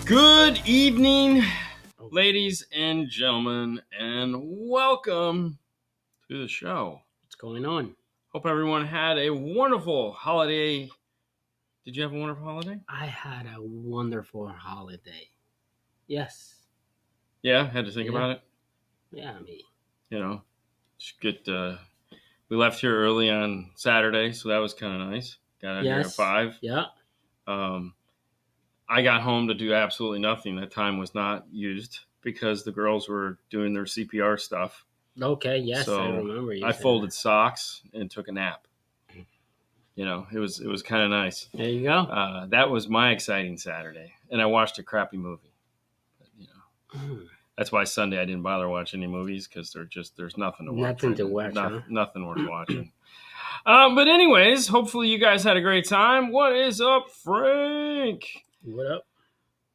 Good evening, ladies and gentlemen, and welcome to the show. What's going on? Hope everyone had a wonderful holiday. Did you have a wonderful holiday? I had a wonderful holiday. Yes. Yeah, had to think Yeah. about it. Yeah, me. Just get. We left here early on Saturday, so that was kind of nice. Got out here at 5. Yeah. I got home to do absolutely nothing. That time was not used because the girls were doing their CPR stuff. Okay. Yes, So I remember you. I folded socks and took a nap. It was kind of nice. There you go. That was my exciting Saturday, and I watched a crappy movie. But, that's why Sunday I didn't bother watching any movies because there's nothing to watch. Nothing to watch. Nothing worth watching. But anyways, hopefully you guys had a great time. What is up, Frank? What up?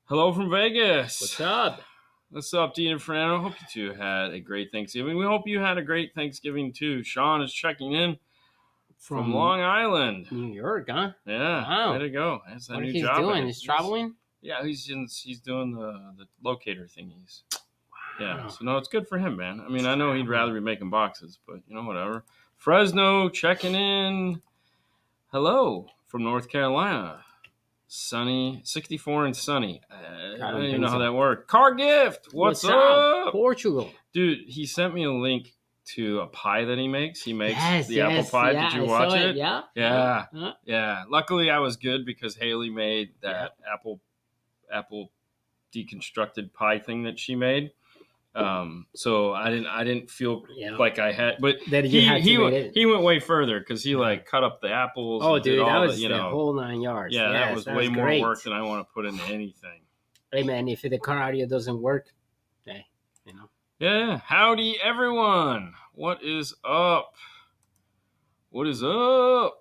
Hello from Vegas. What's up? What's up, Dean and Fernando? Hope you two had a great Thanksgiving. We hope you had a great Thanksgiving too. Sean is checking in from Long Island, New York, huh? Yeah, wow. Way to go. That's a what new he's job. Doing? He's traveling? Yeah, he's doing the locator thingies. Wow. Yeah, so no, it's good for him, man. I mean, I know he'd rather be making boxes, but whatever. Fresno checking in. Hello from North Carolina. Sunny, 64 and sunny. I don't even know how that worked. Car gift. What's up? Portugal. Dude, he sent me a link to a pie that he makes. He makes the apple pie. Yeah, Did you watch it? Yeah. Yeah. Luckily, I was good because Haley made that apple deconstructed pie thing that she made. So I didn't feel like I had, but he went way further because he cut up the apples. Oh, dude, that was the whole 9 yards. Yeah, that was way more work than I want to put into anything. Hey man, if the car audio doesn't work, hey, Yeah, howdy everyone. What is up? What is up?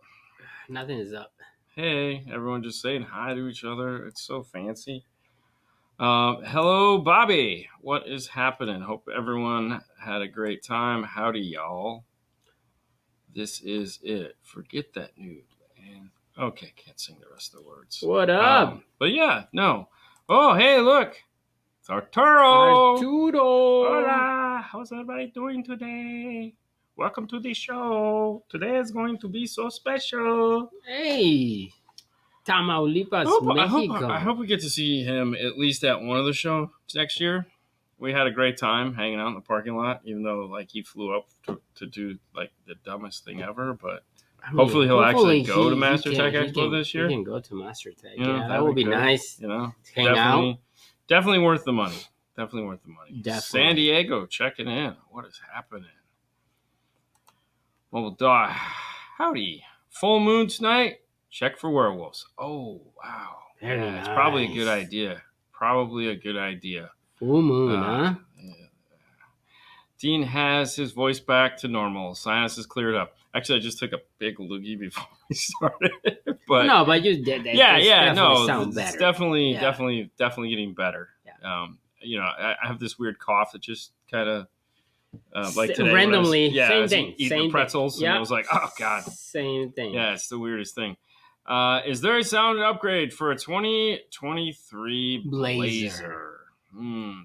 Nothing is up. Hey, everyone just saying hi to each other. It's so fancy. Hello, Bobby. What is happening? Hope everyone had a great time. Howdy, y'all. This is it. Forget that nude, man. Okay, can't sing the rest of the words. What up? But yeah, no. Oh, hey, look. It's Arturo. Hola. How's everybody doing today? Welcome to the show. Today is going to be so special. Hey. Tamaulipas, Mexico. I hope we get to see him at least at one of the shows next year. We had a great time hanging out in the parking lot, even though he flew up to do the dumbest thing ever. But hopefully he'll actually go to Master Tech Expo this year. He can go to Master Tech. That would be nice. Hang out. Definitely worth the money. Definitely. San Diego checking in. What is happening? Well, howdy. Full moon tonight. Check for werewolves. Oh, wow. Very nice. It's probably a good idea. Full moon, huh? Yeah. Dean has his voice back to normal. Sinus is cleared up. Actually, I just took a big loogie before we started. But you did that. It's definitely getting better. Yeah. I have this weird cough that just kind of today randomly. Same thing. Eating pretzels, and I was like, oh god. Same thing. Yeah, it's the weirdest thing. Is there a sound upgrade for a 2023 Blazer?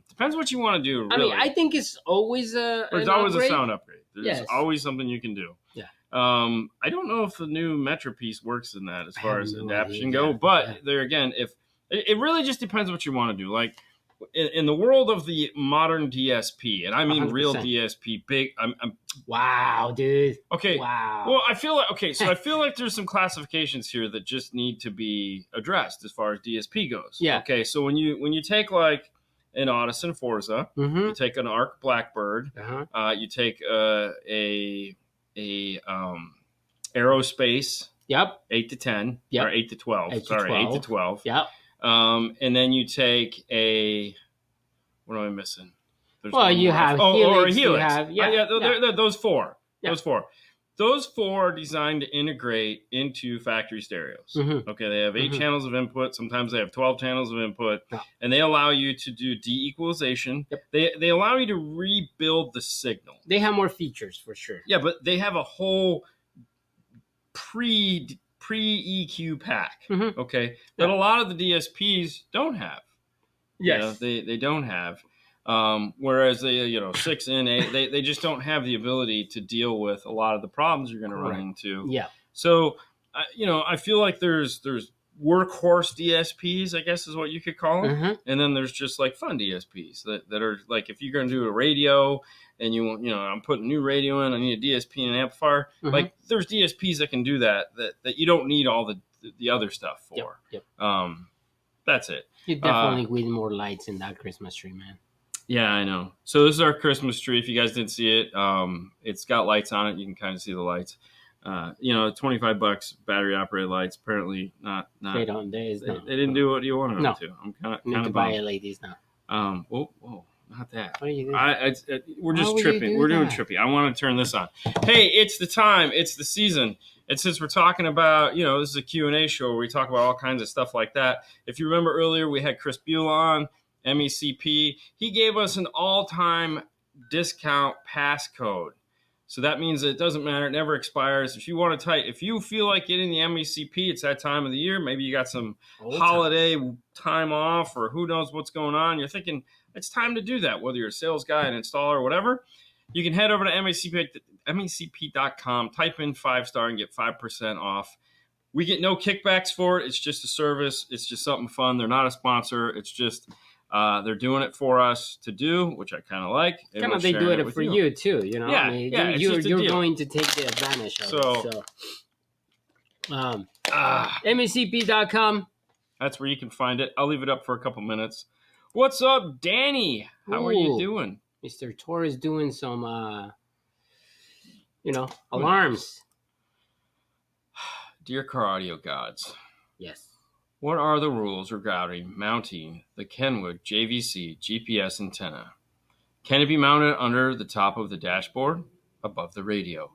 Depends what you want to do. Really. I think it's always there's always a sound upgrade. There's always something you can do. Yeah. I don't know if the new Metro piece works in that as far as adaptation go, but there again, if it really just depends what you want to do. Like in the world of the modern DSP, and I mean 100%. Real DSP, big. Wow, dude. Okay. Wow. Well, I feel like there's some classifications here that just need to be addressed as far as DSP goes. Yeah. Okay. So when you take an Audison Forza, you take an Arc Blackbird, you take a Aerospace. Yep. 8 to 10. Yep. Or 8 to 12. 8 to 12. Yep. And then you take what am I missing? You have Helix. Helix. You have, those four. Yeah. Those four are designed to integrate into factory stereos. Mm-hmm. Okay, they have 8 channels of input. Sometimes they have 12 channels of input, and they allow you to do de-equalization. Yep. They allow you to rebuild the signal. They have more features for sure. Yeah, but they have a whole pre-EQ pack. Okay, that a lot of the DSPs don't have. Yes. They don't have. Whereas they 6 and 8, they just don't have the ability to deal with a lot of the problems you're going to run Correct. into. Yeah. So I feel like there's workhorse DSPs, I guess is what you could call them, Mm-hmm. and then there's just like fun DSPs that are like, if you're going to do a radio and I'm putting a new radio in, I need a DSP and an amplifier. Mm-hmm. Like there's DSPs that can do that you don't need all the other stuff for. Yep. That's it. You definitely need more lights in that Christmas tree, man. Yeah, I know. So this is our Christmas tree. If you guys didn't see it, it's got lights on it. You can kind of see the lights. $25 battery operated lights. Apparently not. They don't. They didn't do what you wanted them to. I'm kind of buy LEDs now. Whoa, not that. What are you doing? We're just tripping. We're doing trippy. I want to turn this on. Hey, it's the time. It's the season. And since we're talking about, this is a Q&A show where we talk about all kinds of stuff like that. If you remember earlier, we had Chris Buell on, MECP. He gave us an all-time discount passcode. So that means that it doesn't matter. It never expires. If you want to if you feel like getting the MECP, it's that time of the year. Maybe you got some holiday time off, or who knows what's going on. You're thinking it's time to do that, whether you're a sales guy, an installer, or whatever. You can head over to MECP.com, type in 5-star and get 5% off. We get no kickbacks for it. It's just a service. It's just something fun. They're not a sponsor. It's just they're doing it for us to do, which I kind of like. Kind of they do it for you too, Yeah, I mean, you're going to take the advantage of it. So, MECP.com. That's where you can find it. I'll leave it up for a couple minutes. What's up, Danny? How are you doing? Mr. Tor is doing some, alarms. Dear car audio gods. Yes. What are the rules regarding mounting the Kenwood JVC GPS antenna? Can it be mounted under the top of the dashboard, above the radio?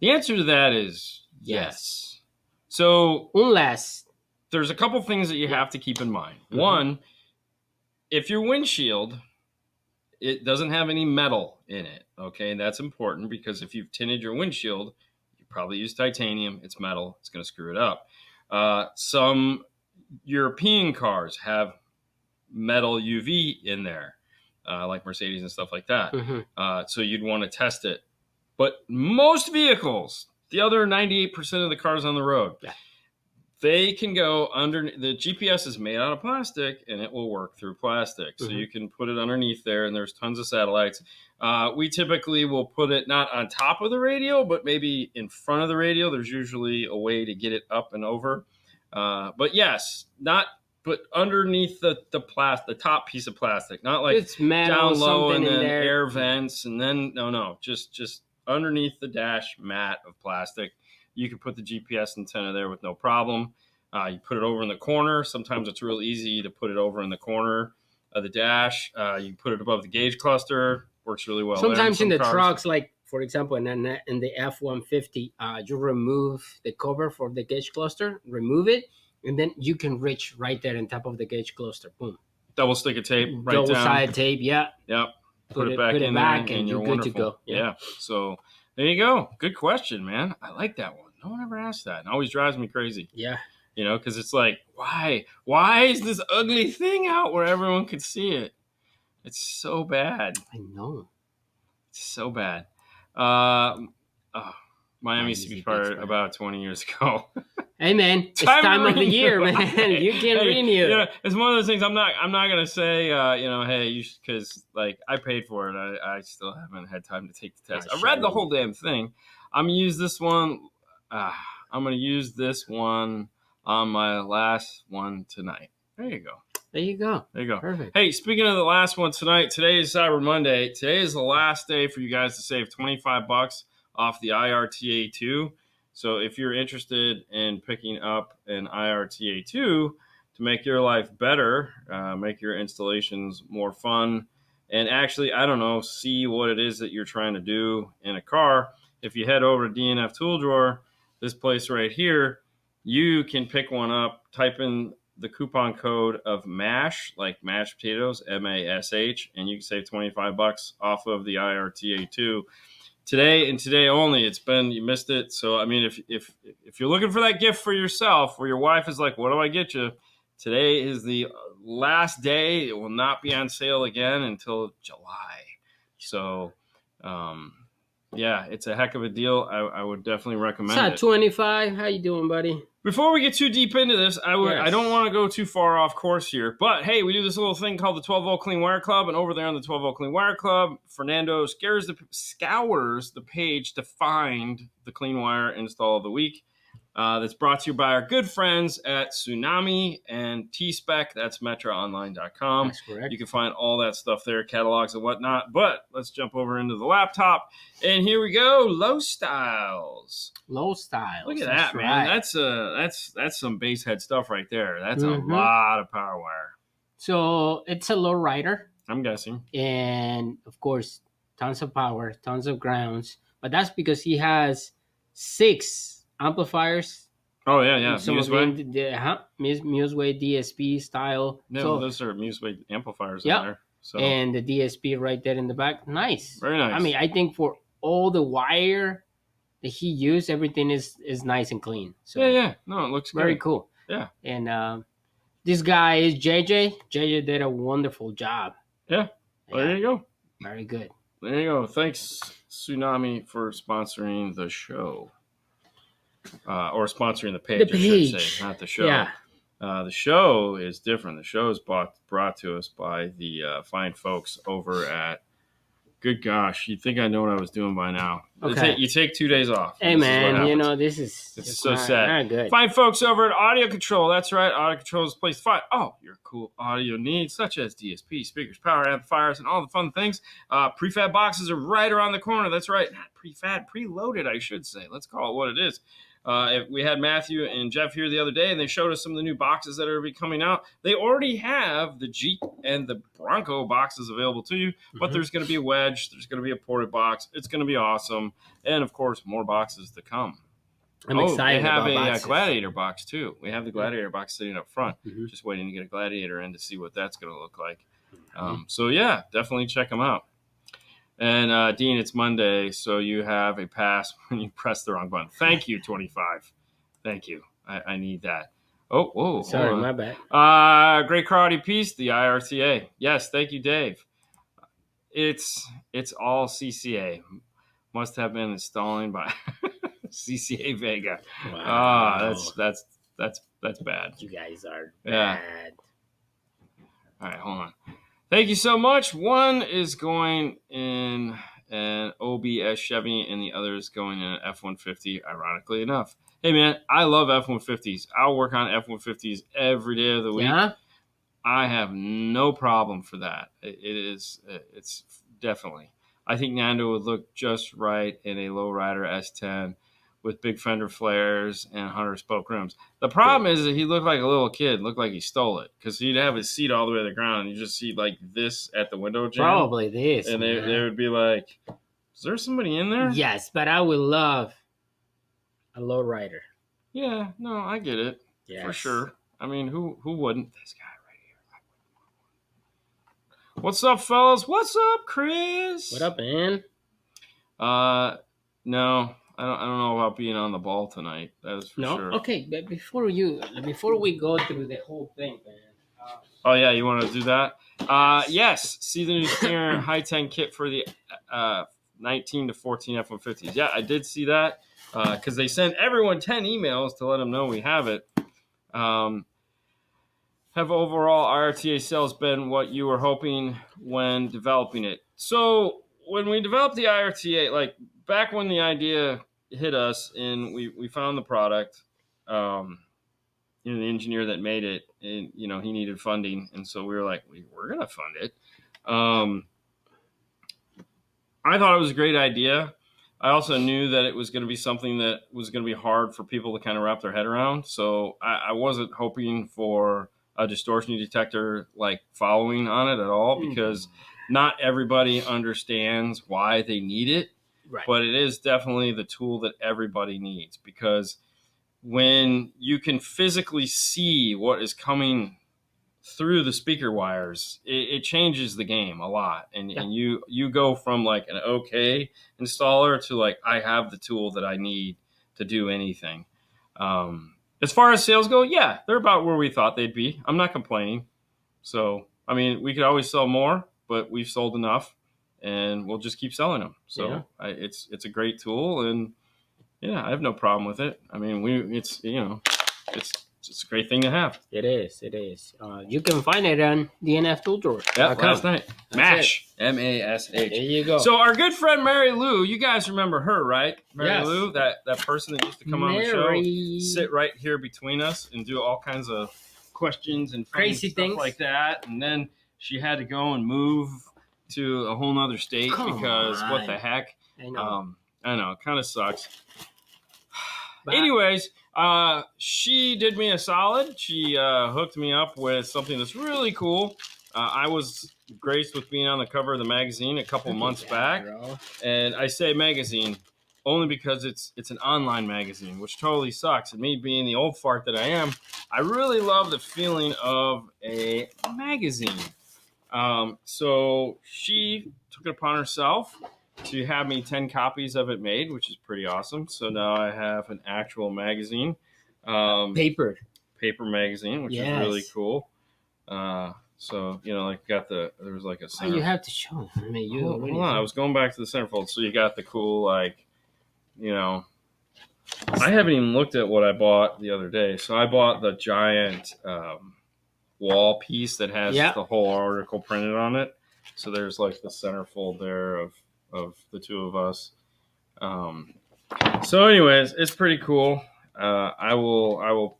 The answer to that is yes. So, unless there's a couple things that you have to keep in mind. Mm-hmm. One, if your windshield, it doesn't have any metal in it, okay? And that's important because if you've tinted your windshield, you probably use titanium. It's metal. It's going to screw it up. Some European cars have metal UV in there, like Mercedes and stuff like that. Mm-hmm. So you'd want to test it. But most vehicles, the other 98% of the cars on the road, they can go under. The GPS is made out of plastic, and it will work through plastic. Mm-hmm. So you can put it underneath there, and there's tons of satellites. We typically will put it not on top of the radio, but maybe in front of the radio. There's usually a way to get it up and over. But yes, but underneath the top piece of plastic, not like it's metal, down low and then there. Air vents, and then just underneath the dash mat of plastic. You can put the GPS antenna there with no problem. You put it over in the corner. Sometimes it's real easy to put it over in the corner of the dash. You can put it above the gauge cluster. Works really well. Sometimes in the trucks, like for example, in the F-150, you remove the cover for the gauge cluster, remove it, and then you can reach right there on top of the gauge cluster. Boom. Double stick of tape, right down. Double-sided tape, yeah. Yep. Put it back in there, and you're good to go. Yeah. So there you go. Good question, man. I like that one. No one ever asked that. It always drives me crazy. Yeah. Because it's like, why is this ugly thing out where everyone could see it? It's so bad. I know. It's so bad. My MECP started about 20 years ago. Hey man, it's time of the year, man. You can renew. It's one of those things. I'm not gonna say, hey, you should, because like I paid for it. I still haven't had time to take the test. I read the whole damn thing. I'm gonna use this one. I'm gonna use this one on my last one tonight. There you go. There you go. Perfect. Hey, speaking of the last one tonight, today is Cyber Monday. Today is the last day for you guys to save $25 off the IRTA2. So if you're interested in picking up an IRTA2 to make your life better, make your installations more fun, and actually, see what it is that you're trying to do in a car, if you head over to DNF Tool Drawer, this place right here, you can pick one up, type in the coupon code of MASH, like mashed potatoes, MASH, and you can save $25 off of the IRTA2. Today and today only. You missed it. So I mean, if you're looking for that gift for yourself, where your wife is like, "What do I get you?" Today is the last day. It will not be on sale again until July. So, yeah, it's a heck of a deal. I would definitely recommend it. 25. How you doing, buddy? Before we get too deep into this, I Yes. don't want to go too far off course here, but hey, we do this little thing called the 12 Volt Clean Wire Club, and over there on the 12 Volt Clean Wire Club, Fernando scours the page to find the clean wire install of the week. That's brought to you by our good friends at Tsunami and T-Spec. That's metraonline.com. That's correct. You can find all that stuff there, catalogs and whatnot. But let's jump over into the laptop. And here we go, Low Styles. Low Styles. Look at that, man. That's some base head stuff right there. That's a lot of power wire. So it's a low rider. I'm guessing. And of course, tons of power, tons of grounds. But that's because he has 6 amplifiers. Oh yeah. Some Museway? of them, Museway DSP style. Yeah, so, those are Museway amplifiers in there. So. And the DSP right there in the back. Nice. Very nice. I mean, I think for all the wire that he used, everything is nice and clean. So yeah. No, it looks very good. cool. Yeah. And this guy is JJ. JJ did a wonderful job. Yeah. Well, there you go. Very good. There you go. Thanks, Tsunami, for sponsoring the show. Or sponsoring the page, I should say, not the show. Yeah. The show is different. The show is brought to us by the fine folks over at, good gosh, you'd think I know what I was doing by now. Okay. You take 2 days off. Hey, man, this is it's so sad. Not good. Fine folks over at Audio Control. That's right. Audio Control is a place to find your cool audio needs, such as DSP, speakers, power amplifiers, and all the fun things. Prefab boxes are right around the corner. That's right. Not prefab, preloaded, I should say. Let's call it what it is. We had Matthew and Jeff here the other day, and they showed us some of the new boxes that are coming out. They already have the Jeep and the Bronco boxes available to you, but there's going to be a wedge. There's going to be a ported box. It's going to be awesome. And, of course, more boxes to come. I'm excited. They have about a Gladiator box, too. We have the Gladiator box sitting up front, just waiting to get a Gladiator in to see what that's going to look like. So, yeah, definitely check them out. And, Dean, it's Monday, so you have a pass when you press the wrong button. Thank you, 25. Thank you. I need that. Oh, whoa. Sorry, my bad. Great karate piece, the IRTA. Yes, thank you, Dave. It's all CCA. Must have been installing by CCA Vega. Wow. That's bad. You guys are bad. All right, hold on. Thank you so much. One is going in an OBS Chevy, and the other is going in an F-150, ironically enough. Hey, man, I love F-150s. I'll work on F-150s every day of the week. Yeah? I have no problem for that. It's definitely. I think Nando would look just right in a lowrider S10 with big fender flares and 100 spoke rims. The problem is that he looked like a little kid, looked like he stole it, because he'd have his seat all the way to the ground, and you just see like this at the window jam. Probably this. And they would be like, is there somebody in there? Yes, but I would love a low rider. Yeah, no, I get it. Yes. For sure. I mean, who wouldn't? This guy right here. What's up, fellas? What's up, Chris? What up, man? No. I don't know about being on the ball tonight. That is for sure. Okay, but before we go through the whole thing, man. Oh yeah, you want to do that? Yes. See the new Stinger high 10 kit for the 19 to 14 F-150s. Yeah, I did see that because they sent everyone 10 emails to let them know we have it. Have overall RTA sales been what you were hoping when developing it? So when we developed the IRTA, like back when the idea hit us and we found the product, the engineer that made it, and he needed funding, and so we were like, we're gonna fund it. I thought it was a great idea. I also knew that it was going to be something that was going to be hard for people to kind of wrap their head around. So I wasn't hoping for a distortion detector like following on it at all, because not everybody understands why they need it. Right. But it is definitely the tool that everybody needs, because when you can physically see what is coming through the speaker wires, it changes the game a lot. And you go from like an okay installer to like, I have the tool that I need to do anything. As far as sales go, yeah, they're about where we thought they'd be. I'm not complaining. So, I mean, we could always sell more, but we've sold enough, and we'll just keep selling them. Yeah. So, it's a great tool, and yeah, I have no problem with it. I mean, it's a great thing to have. It is. It is. You can find it on Yep, last dnftooldrawer.com. night. That's MASH. MASH. There you go. So our good friend Mary Lou, you guys remember her, right? Mary Yes. Lou, that person that used to come on the show, sit right here between us and do all kinds of questions and funny Crazy stuff things. like that. And then she had to go and move to a whole nother state because what the heck? I know. I know, it kind of sucks. But- Anyways, she did me a solid. She hooked me up with something that's really cool. I was graced with being on the cover of the magazine a couple months back, bro. and I say magazine only because it's an online magazine, which totally sucks. And me being the old fart that I am, I really love the feeling of a magazine. So she took it upon herself to have me 10 copies of it made, which is pretty awesome. So now I have an actual magazine, Paper magazine, which is really cool. So like there was like a center. you have to show. I mean, you hold on, I was going back to the centerfold. So you got the cool I haven't even looked at what I bought the other day. So I bought the giant wall piece that has the whole article printed on it. So there's like the centerfold there of the two of us. So anyways, it's pretty cool. I will.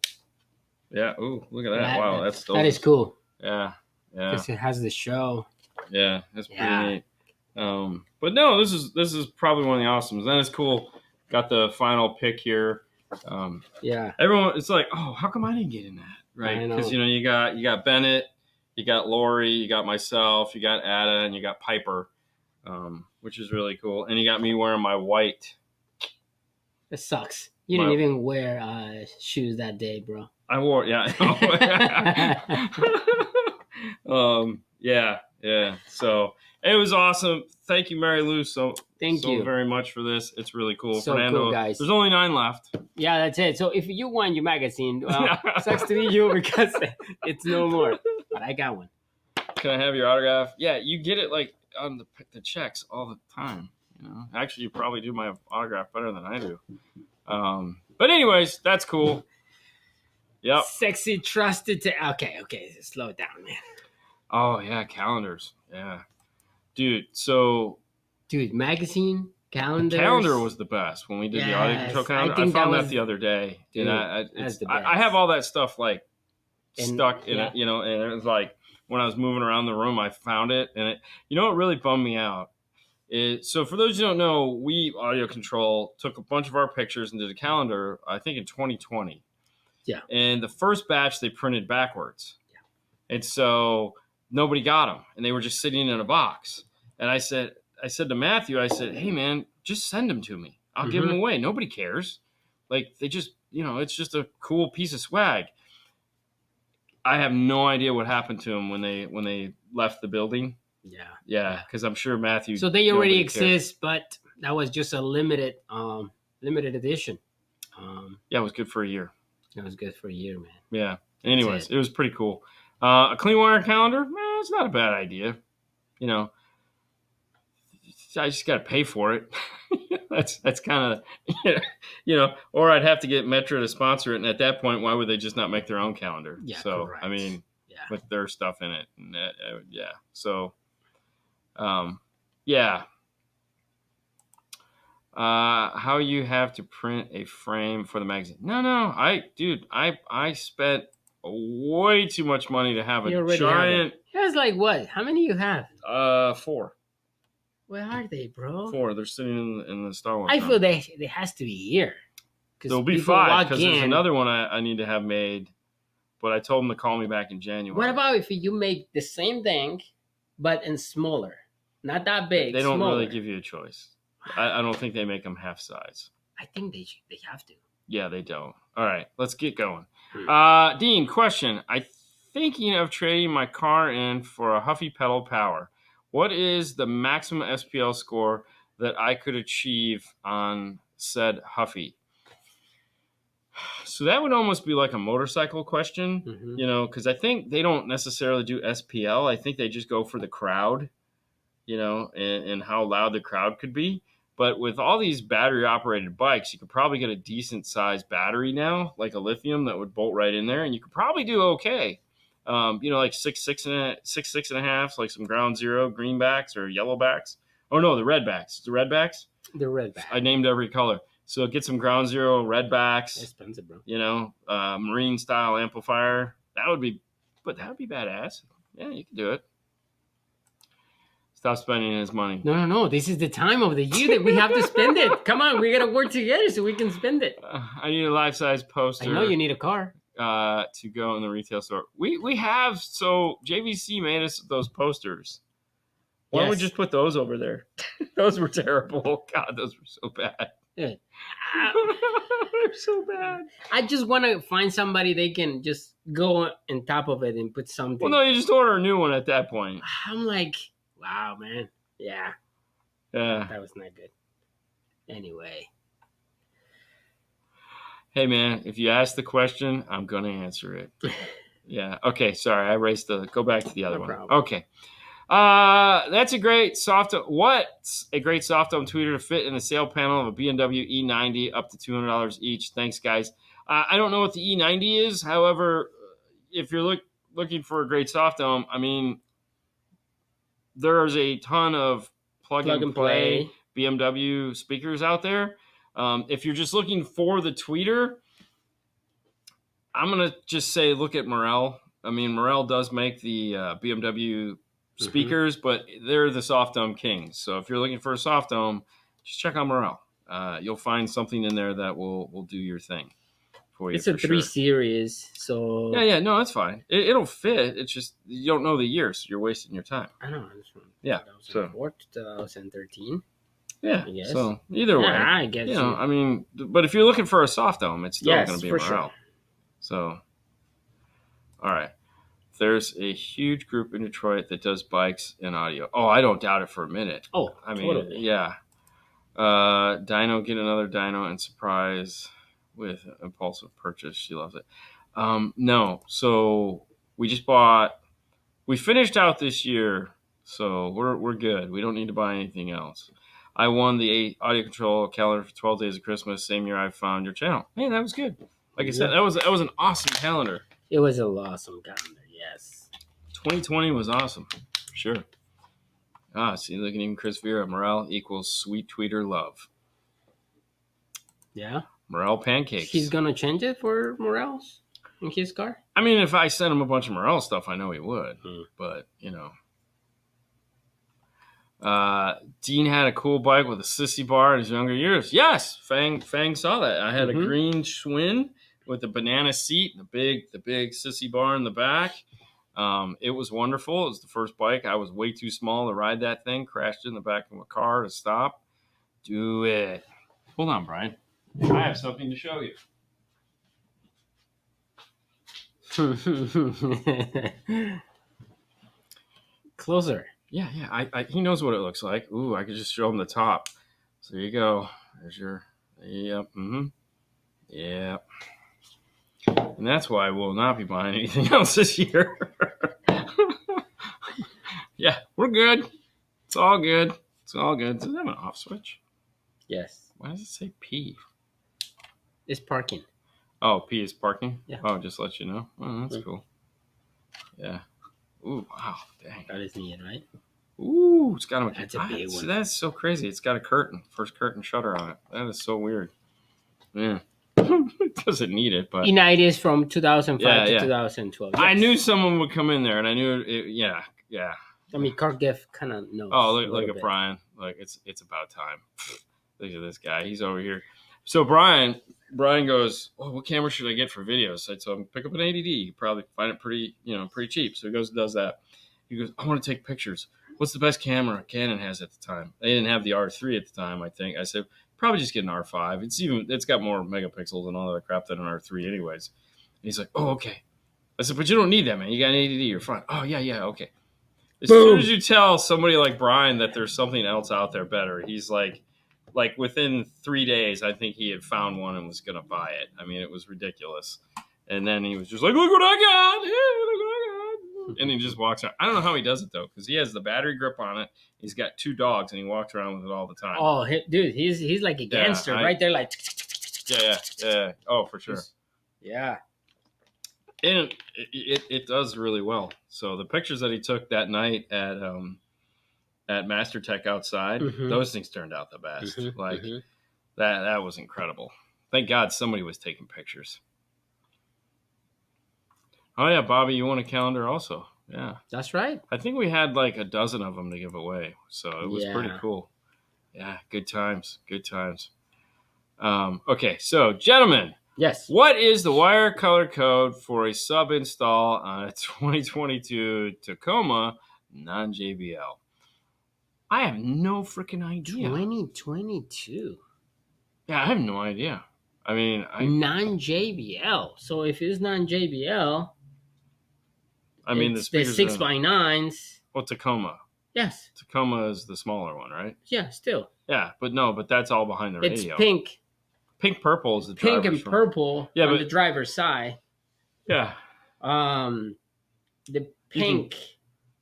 Yeah. Ooh, look at that! Wow, that is cool. Yeah. Because it has the show. Yeah, that's pretty neat. But no, this is probably one of the awesomes. Then it's cool. Got the final pick here. Everyone, it's like, oh, how come I didn't get in that? Right? Because you got Bennett, you got Lori, you got myself, you got Ada, and you got Piper, which is really cool. And you got me wearing my white. It sucks. You didn't even wear shoes that day, bro. I wore, yeah. Yeah. So it was awesome. Thank you, Mary Lou. Thank you very much for this. It's really cool. So Fernando, cool, guys. There's only 9 left. Yeah, that's it. So if you want your magazine, well, sucks to be you because it's no more. But I got one. Can I have your autograph? Yeah, you get it like on the checks all the time. Actually, you probably do my autograph better than I do. But anyways, that's cool. Yep. Sexy, trusted to. Okay, slow down, man. Oh yeah, calendars. Yeah, dude. Magazine calendars. Calendar was the best when we did the audio control calendar. I found that the other day. Dude, I have all that stuff like stuck in it, and it was like when I was moving around the room, I found it, and what really bummed me out. So for those who don't know, we audio control took a bunch of our pictures and did a calendar. I think in 2020. Yeah. And the first batch they printed backwards. Yeah. And so nobody got them, and they were just sitting in a box. And I said to Matthew, I said, hey man, just send them to me. I'll give them away. Nobody cares. Like they just, it's just a cool piece of swag. I have no idea what happened to them when they left the building. Yeah, because I'm sure Matthew. So they already exist, but that was just a limited edition. Yeah, it was good for a year. It was good for a year, man. Yeah. Anyways, it was pretty cool. A clean wire calendar, it's not a bad idea. I just got to pay for it. that's kind of, or I'd have to get Metro to sponsor it. And at that point, why would they just not make their own calendar? Yeah, so, correct. I mean, with their stuff in it. And yeah. So, yeah. How you have to print a frame for the magazine? No. I spent way too much money to have a giant. It was like what? How many you have? 4. Where are they, bro? 4. They're sitting in the Star Wars. I feel they has to be here. There'll be 5 because there's another one I need to have made, but I told them to call me back in January. What about if you make the same thing, but in smaller, not that big? They don't really give you a choice. I don't think they make them half size. I think they have to. Yeah, they don't. All right, let's get going. Dean, question. I'm thinking of trading my car in for a Huffy pedal power. What is the maximum SPL score that I could achieve on said Huffy? So that would almost be like a motorcycle question, Mm-hmm. because I think they don't necessarily do SPL. I think they just go for the crowd, and how loud the crowd could be. But with all these battery operated bikes, you could probably get a decent sized battery now, like a lithium that would bolt right in there, and you could probably do okay. Like six and a half, like some ground zero greenbacks or yellowbacks. Oh no, the redbacks. The redbacks. The redback. I named every color. So get some ground zero redbacks. Expensive, bro. Marine style amplifier. That would be badass. Yeah, you can do it. Stop spending his money. No. This is the time of the year that we have to spend it. Come on, we gotta work together so we can spend it. I need a life size poster. I know you need a car. To go in the retail store. We have, so JVC made us those posters. Why don't we just put those over there? Those were terrible. God, those were so bad. Yeah. They're so bad. I just want to find somebody they can just go on top of it and put something. Well, no, you just order a new one at that point. I'm like, wow, man. Yeah. That was not good. Anyway. Hey, man, if you ask the question, I'm going to answer it. Yeah. Okay. Sorry. I erased go back to the other one. Problem. Okay. That's a great what's a great soft dome tweeter to fit in the sail panel of a BMW E90 up to $200 each. Thanks, guys. I don't know what the E90 is. However, if you're looking for a great soft dome, I mean, there's a ton of plug and play BMW speakers out there. If you're just looking for the tweeter, I'm going to just say look at Morel. I mean, Morel does make the BMW speakers, but they're the soft dome kings. So if you're looking for a soft dome, just check out Morel. You'll find something in there that will do your thing for you. It's a 3 Series, so yeah, no, that's fine. It'll fit. It's just you don't know the year, so you're wasting your time. I know. Yeah, 2004, 2013. Yeah, I guess. So either way, I guess. I mean, but if you're looking for a soft dome, it's still going to be a Morel. Sure. So, all right. There's a huge group in Detroit that does bikes and audio. Oh, I don't doubt it for a minute. Oh, I mean, totally. Yeah. Dino, get another Dino and surprise with impulsive purchase. She loves it. No, so we finished out this year, so we're good. We don't need to buy anything else. I won the audio control calendar for 12 Days of Christmas, same year I found your channel. Hey, that was good. Like I said, that was an awesome calendar. It was an awesome calendar, yes. 2020 was awesome, for sure. See, look at even Chris Vera. Morel equals sweet tweeter love. Yeah. Morel pancakes. He's going to change it for Morel's in his car? I mean, if I sent him a bunch of Morel stuff, I know he would. But, Dean had a cool bike with a sissy bar in his younger years. Yes, Fang saw that. I had a green Schwinn with a banana seat, the big sissy bar in the back. It was wonderful. It was the first bike. I was way too small to ride that thing. Crashed in the back of a car to stop. Do it. Hold on, Brian. I have something to show you. Closer. Yeah. He knows what it looks like. Ooh, I could just show him the top. So there you go. There's your. Yep. Yep. And that's why I will not be buying anything else this year. Yeah, we're good. It's all good. Does it have an off switch? Yes. Why does it say P? It's parking. Oh, P is parking? Yeah. Oh, just let you know. Oh, that's cool. Yeah. Ooh, wow. Dang. That is neat, right? Ooh, it's got a... That's a big one. That's so crazy. It's got a curtain. First curtain shutter on it. That is so weird. Yeah. It doesn't need it, but... E90 is from 2005 to 2012. Yes. I knew someone would come in there, and I knew it. Yeah. I mean, CarGiff kind of knows. Oh, look at Brian. Like, it's about time. Look at this guy. He's over here. So Brian goes, "Oh, what camera should I get for videos?" I told him, "Pick up an 80D. You probably find it pretty cheap." So he goes and does that. He goes, "I want to take pictures. What's the best camera Canon has at the time?" They didn't have the R3 at the time, I think. I said, "Probably just get an R5. It's got more megapixels and all that crap than an R3 anyways." And he's like, "Oh, okay." I said, "But you don't need that, man. You got an 80D. You're fine." "Oh, yeah, okay." As soon as you tell somebody like Brian that there's something else out there better, he's like, like within 3 days, I think he had found one and was going to buy it. I mean, it was ridiculous. And then he was just like, "Look what I got! Hey, look what I got!" And he just walks around. I don't know how he does it though, because he has the battery grip on it. He's got 2 dogs, and he walks around with it all the time. Oh, dude, he's like a gangster right there, like. Yeah. Oh, for sure. Yeah. And it does really well. So the pictures that he took that night at Master Tech outside, those things turned out the best. That was incredible. Thank God somebody was taking pictures. Oh yeah, Bobby, you won a calendar also. Yeah, that's right. I think we had like a dozen of them to give away, so it was pretty cool. Yeah, good times. Okay, so gentlemen, yes, what is the wire color code for a sub install on a 2022 Tacoma non-JBL? I have no freaking idea. 2022. Yeah, I have no idea. I mean, non-JBL. So if it's non-JBL, I mean the 6x9s. Well, Tacoma. Yes. Tacoma is the smaller one, right? Yeah, still. Yeah, but that's all behind the radio. It's pink. Pink purple is the pink and purple on the driver's side. Yeah. The pink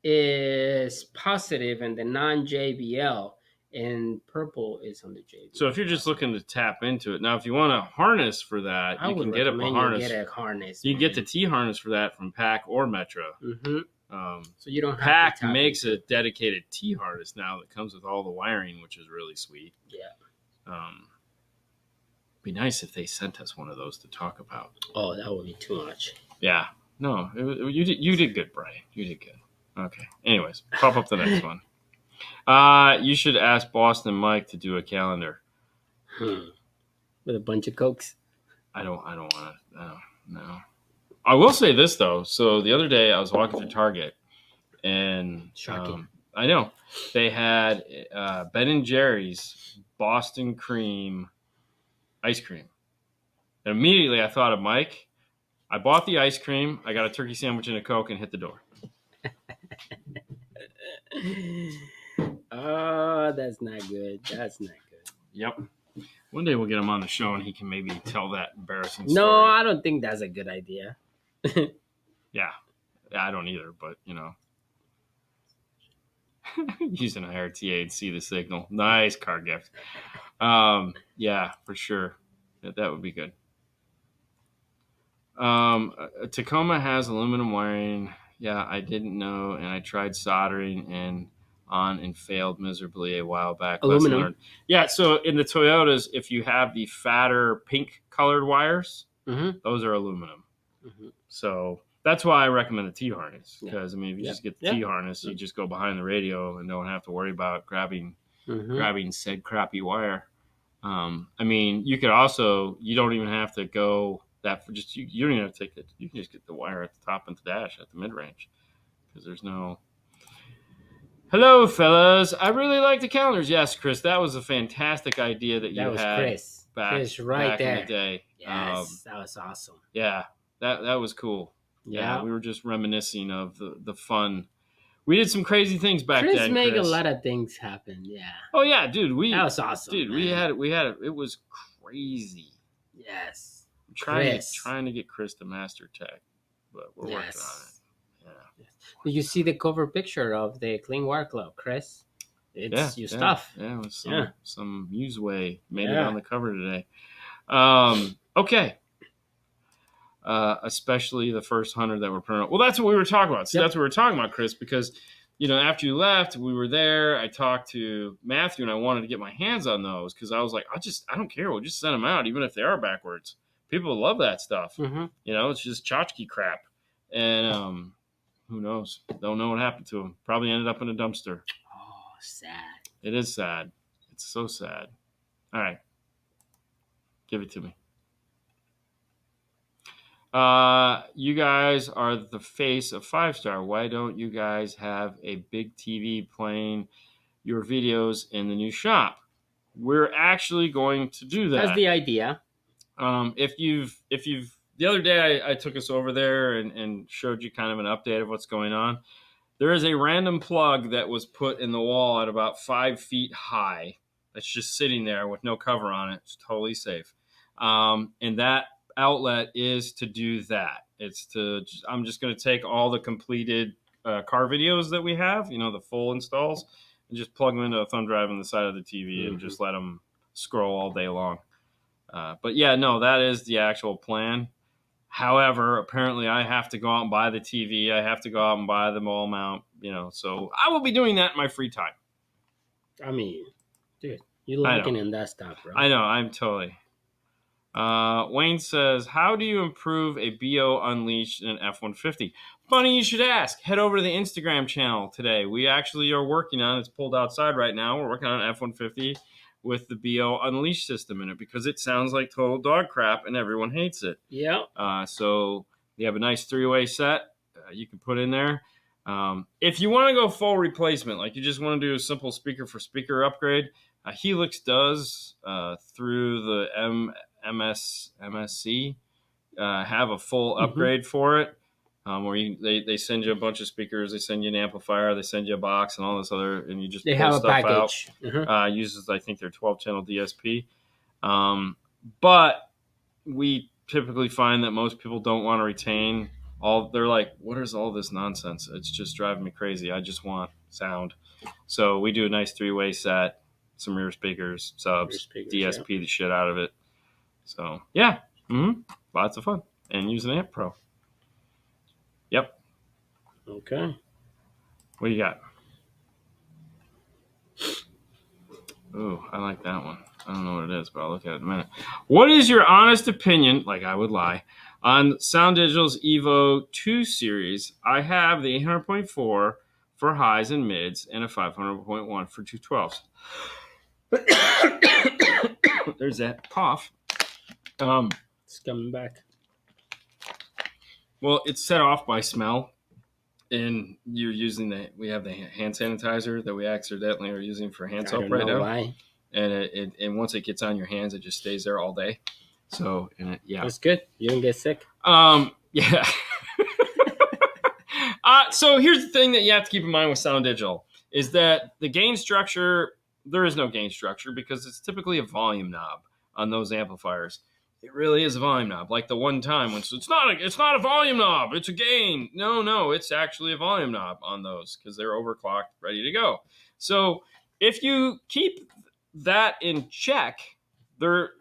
is positive and the non-JBL, and purple is on the JBL. So if you're just looking to tap into it, now if you want a harness for that, you can get a harness. You can get the T harness for that from PAC or Metro. So you don't have PAC makes a dedicated T harness now that comes with all the wiring, which is really sweet. Yeah. Be nice if they sent us one of those to talk about. Oh, that would be too much. Yeah. No, you did good, Brian. You did good. Okay. Anyways, pop up the next one. You should ask Boston Mike to do a calendar. With a bunch of Cokes. I don't want to. No. I will say this though. So the other day I was walking through Target, and shocking. I know they had Ben and Jerry's Boston cream ice cream, and immediately I thought of Mike. I bought the ice cream. I got a turkey sandwich and a Coke, and hit the door. Oh, that's not good. Yep. One day we'll get him on the show, and he can maybe tell that embarrassing story. No, I don't think that's a good idea. Yeah, I don't either. But using a RTA and see the signal. Nice car gift. Yeah, for sure. That would be good. Tacoma has aluminum wiring. Yeah, I didn't know, and I tried soldering and failed miserably a while back. Aluminum. Yeah, so in the Toyotas, if you have the fatter pink colored wires, those are aluminum. So that's why I recommend a T harness, because I mean, if you just get the T harness, you just go behind the radio and don't have to worry about grabbing said crappy wire. I mean, you could also, you don't even have to go that for just, you don't even have to take it. You can just get the wire at the top and the dash at the mid range, because there's no. Hello, fellas. I really like the calendars. Yes, Chris, that was a fantastic idea that you had. That was Chris right there. In the day. Yes, that was awesome. Yeah, that was cool. Yeah, we were just reminiscing of the fun. We did some crazy things back then. Chris made a lot of things happen. Yeah. Oh yeah, dude. That was awesome. Dude, man. we had it was crazy. Yes. Trying to get Chris to Master Tech, but we're working on it. Yeah. Did you see the cover picture of the Clean Wire Club, Chris? It's your stuff. Yeah, with some Museway made it on the cover today. Okay. Especially the first 100 that were printed. Well, that's what we were talking about. So that's what we were talking about, Chris, because, after you left, we were there. I talked to Matthew, and I wanted to get my hands on those because I was like, I don't care. We'll just send them out, even if they are backwards. People love that stuff. It's just tchotchke crap. And who knows? Don't know what happened to them. Probably ended up in a dumpster. Oh, sad. It is sad. It's so sad. All right. Give it to me. You guys are the face of 5-Star. Why don't you guys have a big TV playing your videos in the new shop? We're actually going to do that. That's the idea. If you've the other day I took us over there and showed you kind of an update of what's going on. There is a random plug that was put in the wall at about 5 feet high that's just sitting there with no cover on it. It's totally safe. And that outlet is to do that. I'm just going to take all the completed car videos that we have, the full installs, and just plug them into a thumb drive on the side of the TV and just let them scroll all day long. But yeah, no, that is the actual plan. However, apparently I have to go out and buy the TV. I have to go out and buy the wall mount, so I will be doing that in my free time. I mean, dude, you liking in that stuff, bro. I know, I'm totally. Wayne says, how do you improve a BO Unleashed in an F-150? Funny you should ask. Head over to the Instagram channel today. We actually are working on it. It's pulled outside right now. We're working on an F-150 with the BO Unleashed system in it because it sounds like total dog crap and everyone hates it. Yeah. So we have a nice three-way set you can put in there. If you want to go full replacement, like you just want to do a simple speaker-for-speaker upgrade, Helix does through the MSC have a full upgrade for it, where they send you a bunch of speakers, they send you an amplifier, they send you a box and all this other, and you just they pull have stuff a package. out. Uses, I think, their 12-channel DSP. But we typically find that most people don't want to retain all. They're like, what is all this nonsense? It's just driving me crazy. I just want sound. So we do a nice three-way set, some rear speakers, subs, DSP the shit out of it. So yeah, lots of fun, and use an Amp Pro. Yep. Okay. What do you got? Ooh, I like that one. I don't know what it is, but I'll look at it in a minute. What is your honest opinion, like I would lie, on Sound Digital's Evo 2 series? I have the 800.4 for highs and mids and a 500.1 for 212s. There's that cough. It's coming back. Well, it's set off by smell, and you're using we have the hand sanitizer that we accidentally are using for hand soap right now. Why? And once it gets on your hands, it just stays there all day. So, yeah, that's good. You don't get sick. Yeah. So here's the thing that you have to keep in mind with Sound Digital is that the gain structure, there is no gain structure because it's typically a volume knob on those amplifiers. It really is a volume knob. Like the one time when it's not a volume knob, it's a gain. No, it's actually a volume knob on those because they're overclocked, ready to go. So if you keep that in check, they're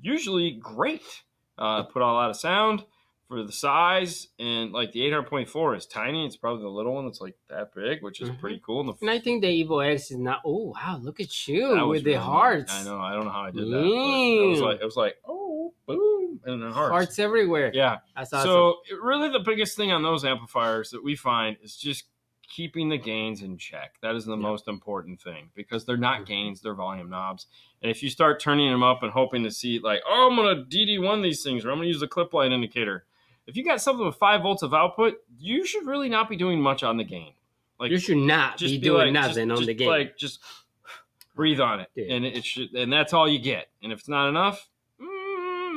usually great. Put out a lot of sound for the size, and like the 800.4 is tiny. It's probably the little one that's like that big, which is pretty cool. And I think the Evo X is not. Oh wow, look at you with the hearts. I know. I don't know how I did that. But it was like oh boom, and then hearts everywhere. Yeah, that's awesome. So really, the biggest thing on those amplifiers that we find is just keeping the gains in check. That is the most important thing because they're not gains, they're volume knobs. And if you start turning them up and hoping to see like, oh, I'm going to DD1 these things, or I'm going to use the clip light indicator. If you got something with 5 volts of output, you should really not be doing much on the gain. Like you should not be doing nothing on the gain. Like just breathe on it, and it should, and that's all you get. And if it's not enough,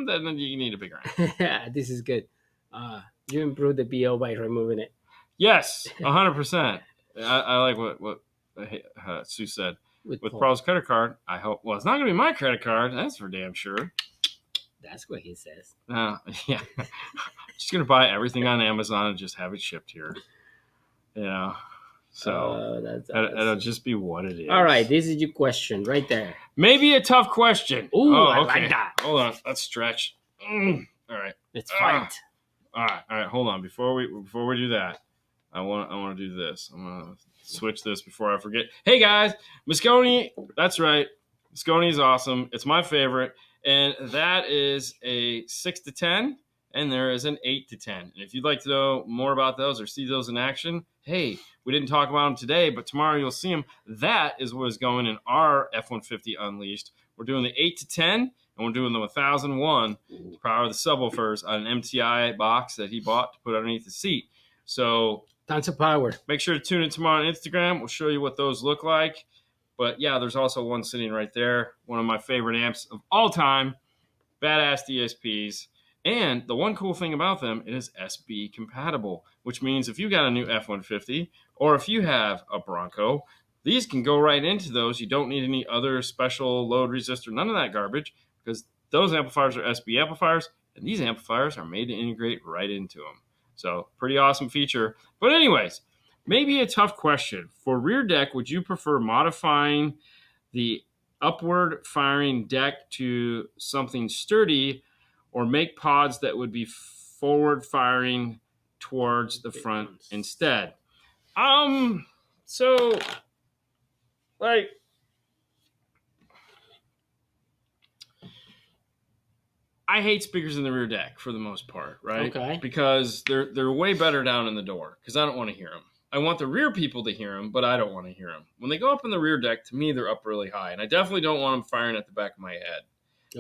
then you need a bigger amp. This is good. You improve the BO by removing it. Yes, 100%. I like what Sue said. With Paul's credit card, I hope. Well, it's not going to be my credit card. That's for damn sure. That's what he says. Yeah. Just going to buy everything on Amazon and just have it shipped here. So it'll just be what it is. All right, this is your question right there. Maybe a tough question. Ooh, I like that. Hold on, let's stretch. All right, let's fight. All right. Hold on. Before we do that, I want to do this. I'm gonna switch this before I forget. Hey guys, Mosconi. That's right. Mosconi is awesome. It's my favorite, and that is a 6 to 10, and there is an 8 to 10. And if you'd like to know more about those or see those in action, hey, we didn't talk about them today, but tomorrow you'll see them. That is what is going in our F-150 Unleashed. We're doing the 8 to 10, and we're doing the 1001 to power the subwoofers on an MTI box that he bought to put underneath the seat. So tons of power. Make sure to tune in tomorrow on Instagram. We'll show you what those look like. But yeah, there's also one sitting right there. One of my favorite amps of all time. Badass DSPs. And the one cool thing about them, it is SB compatible, which means if you got a new F-150 or if you have a Bronco, These can go right into those. You don't need any other special load resistor, none of that garbage, because those amplifiers are SB amplifiers, and these amplifiers are made to integrate right into them. So pretty awesome feature. But anyways, maybe a tough question. For rear deck, would you prefer modifying the upward firing deck to something sturdy, or make pods that would be forward firing towards the front instead? So like I hate speakers in the rear deck for the most part, right? Okay. Because they're way better down in the door because I don't want to hear them. I want the rear people to hear them, but I don't want to hear them. When they go up in the rear deck, to me, they're up really high, and I definitely don't want them firing at the back of my head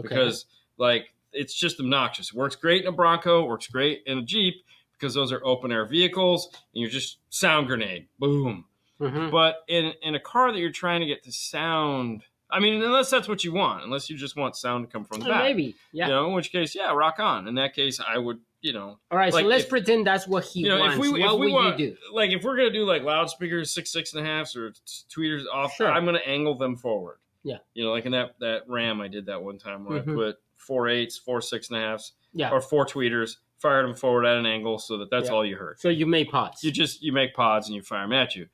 because, like, it's just obnoxious. It works great in a Bronco, works great in a Jeep because those are open air vehicles, and you're just sound grenade, boom. Mm-hmm. But in a car that you're trying to get to sound, I mean, unless that's what you want, unless you just want sound to come from the back. Maybe, yeah. In which case, yeah, rock on. In that case, I would, All right, like so let's pretend that's what he wants. What would you do? Like, if we're going to do, like, loudspeakers, 6.5s, or tweeters off, sure. I'm going to angle them forward. Yeah. Like in that Ram, I did that one time where I put 4.8s, 4 6.5s, or 4 tweeters, fired them forward at an angle so that's all you heard. So you make pods. You make pods and you fire them at you.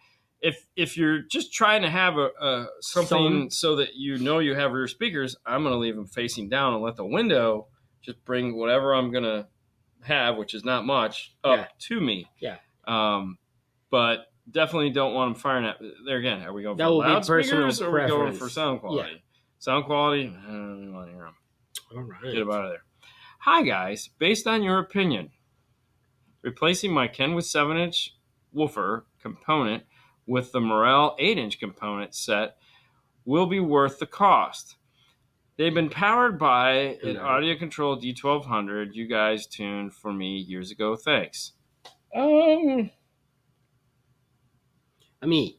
If you're just trying to have a something so that you have rear speakers, I'm going to leave them facing down and let the window just bring whatever I'm going to have, which is not much, up to me. Yeah. But definitely don't want them firing at there again. Are we going for loudspeakers or are we going for sound quality? Yeah. Sound quality, I don't want to hear them. All right. Get them out of there. Hi, guys. Based on your opinion, replacing my Kenwood 7-inch woofer component with the Morel 8-inch component set will be worth the cost. They've been powered by an audio control D1200 you guys tuned for me years ago. Thanks. I mean,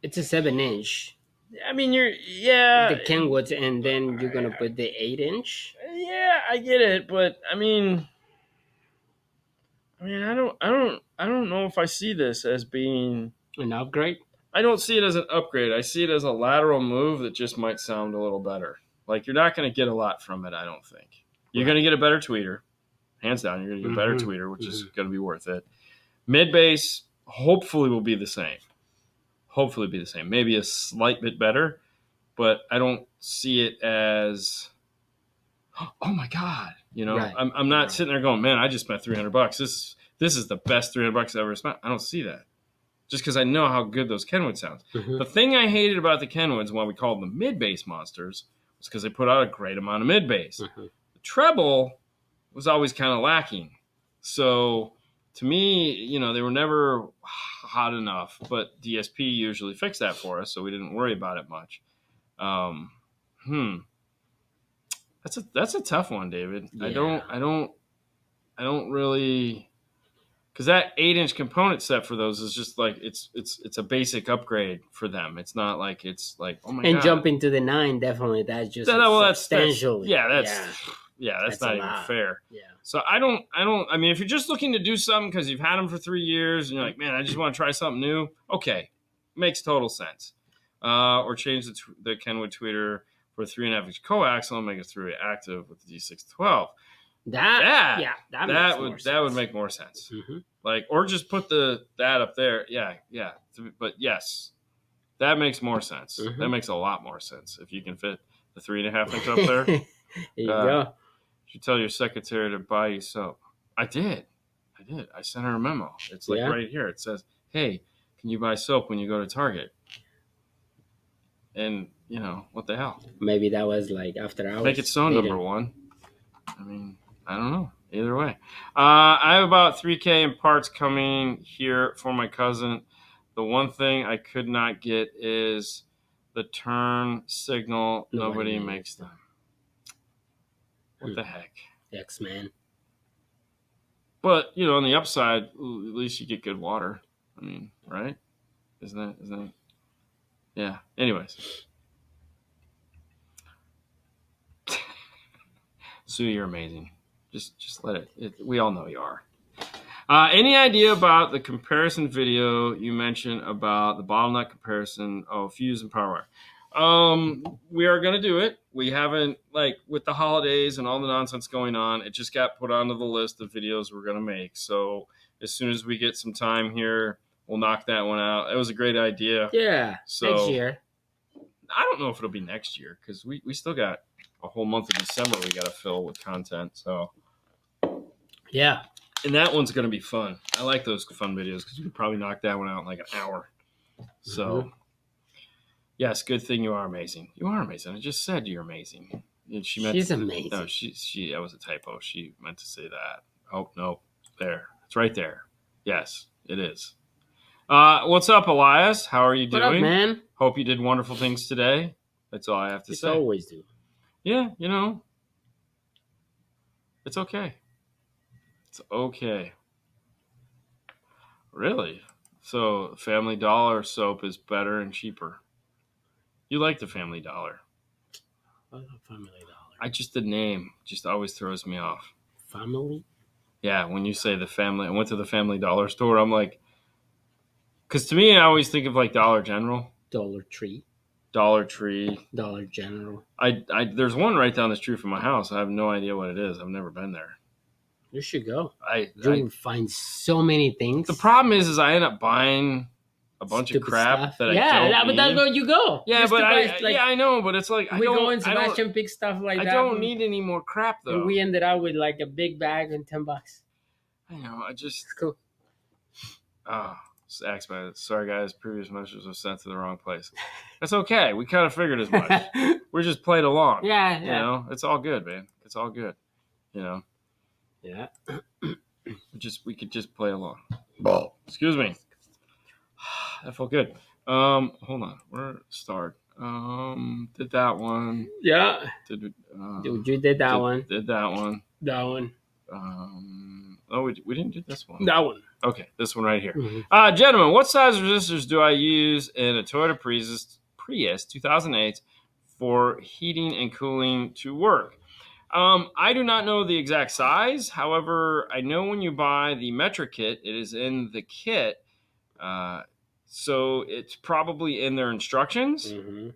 it's a 7-inch. I mean, the Kenwoods, and then you're gonna put the 8-inch. Yeah, I get it, but I don't know if I see this as being an upgrade. I don't see it as an upgrade. I see it as a lateral move that just might sound a little better. Like, you're not going to get a lot from it, I don't think. You're going to get a better tweeter. Hands down, you're going to get a better tweeter, which is going to be worth it. Mid-bass hopefully will be the same. Maybe a slight bit better, but I don't see it as, oh my God. Right. I'm not sitting there going, man, I just spent $300. This is the best $300 I've ever spent. I don't see that. Just because I know how good those Kenwood sounds. The thing I hated about the Kenwoods, why we called them mid-bass monsters, was because they put out a great amount of mid-bass. The treble was always kind of lacking. So, to me, they were never hot enough, but DSP usually fixed that for us, so we didn't worry about it much. That's a tough one, David. Yeah. I don't really, because that 8-inch component set for those is just like it's a basic upgrade for them. It's not like it's like, oh my God. And jumping to the 9, definitely that's just substantial. That's not even fair. Yeah. So I mean, if you're just looking to do something because you've had them for 3 years and you're like, man, I just want to try something new. Okay, makes total sense. Or change the Kenwood tweeter for a 3.5-inch coaxial and make it 3-way active with the D612. That would make more sense. Like, or just put that up there. Yeah. But yes, that makes more sense. That makes a lot more sense if you can fit the 3.5-inch up there. There you go. You tell your secretary to buy you soap. I did. I sent her a memo. It's like right here. It says, "Hey, can you buy soap when you go to Target?" And what the hell? Maybe that was like after hours. Make it so, number one. I mean, I don't know. Either way. I have about 3K in parts coming here for my cousin. The one thing I could not get is the turn signal. Nobody makes them. What the heck? X-Man. But, on the upside, at least you get good water. I mean, right? Isn't that? Yeah. Anyways. Sue, you're amazing. Just let it. We all know you are. Any idea about the comparison video you mentioned about the bottleneck comparison of fuse and power wire? We are going to do it. We haven't, like, with the holidays and all the nonsense going on, it just got put onto the list of videos we're going to make. So as soon as we get some time here, we'll knock that one out. It was a great idea. Yeah, So next year. I don't know if it'll be next year because we still got a whole month of December we got to fill with content. So Yeah. and that one's going to be fun. I like those fun videos because you could probably knock that one out in like an hour. So, yes, good thing you are amazing. You are amazing. I just said you're amazing. And She's amazing. No, that was a typo. She meant to say that. Oh, no. There. It's right there. Yes, it is. What's up, Elias? How are you doing? What up, man? Hope you did wonderful things today. That's all I have to say. Always do. Yeah, it's okay. It's okay. Really? So Family Dollar soap is better and cheaper. You like the Family Dollar. I love Family Dollar. The name just always throws me off. Family? Yeah, when you say the family, I went to the Family Dollar store. I'm like, because to me, I always think of like Dollar General. Dollar Tree. Dollar Tree. Dollar General. There's one right down the street from my house. I have no idea what it is. I've never been there. You should go. You will find so many things. The problem is I end up buying a bunch of crap stuff. that I don't but need. that's where you go. Yeah, but I know, but it's like we go and Sebastian pick stuff like that. I don't need any more crap though. And we ended up with like a big bag and $10. I know. It's cool. Sorry guys, previous messages were sent to the wrong place. That's okay. We kind of figured as much. We just played along. Yeah. You know, it's all good, man. It's all good. You know. Yeah. We could just play along. Excuse me. That felt good. Hold on. Where start? Did that one. Yeah. You did that one. Did that one. That one. We didn't do this one. That one. Okay, this one right here. Mm-hmm. Gentlemen, what size resistors do I use in a Toyota Prius 2008 for heating and cooling to work? I do not know the exact size. However, I know when you buy the metric kit, it is in the kit. So it's probably in their instructions. Mm-hmm.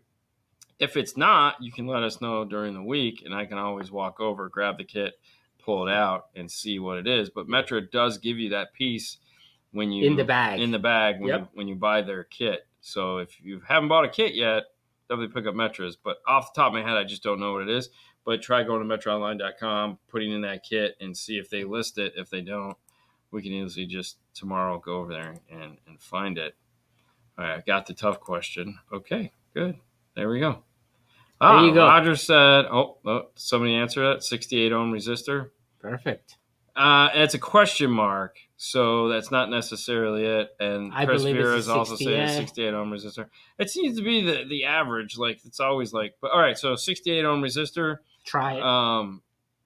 If it's not, you can let us know during the week, and I can always walk over, grab the kit, pull it out, and see what it is. But Metro does give you that piece when you in the bag when you buy their kit. So if you haven't bought a kit yet, definitely pick up Metros. But off the top of my head, I just don't know what it is. But try going to metroonline.com, putting in that kit, and see if they list it. If they don't, we can easily just tomorrow go over there and find it. All right, I got the tough question. Okay, good. There we go. There you go. Roger said, somebody answer that. 68 ohm resistor. Perfect. It's a question mark, so that's not necessarily it. And Chris Vera is also saying 68 ohm resistor. It seems to be the average. Like it's always like, but all right. So 68 ohm resistor. Try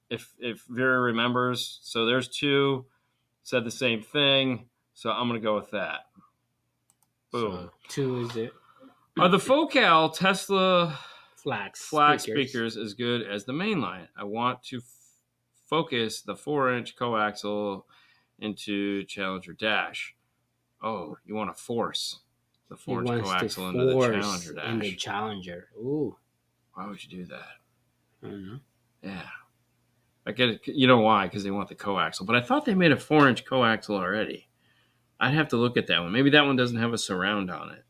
it. If Vera remembers, so there's two. Said the same thing, so I'm gonna go with that. Boom. So 2 is it? Are the Focal Tesla flat speakers as good as the mainline? I want to focus the 4-inch coaxial into Challenger Dash. Oh, you want to force the 4-inch coaxial into the Challenger Dash? In the Challenger. Ooh. Why would you do that? I don't know. Yeah. I get it. You know why? Because they want the coaxial. But I thought they made a 4-inch coaxial already. I'd have to look at that one. Maybe that one doesn't have a surround on it.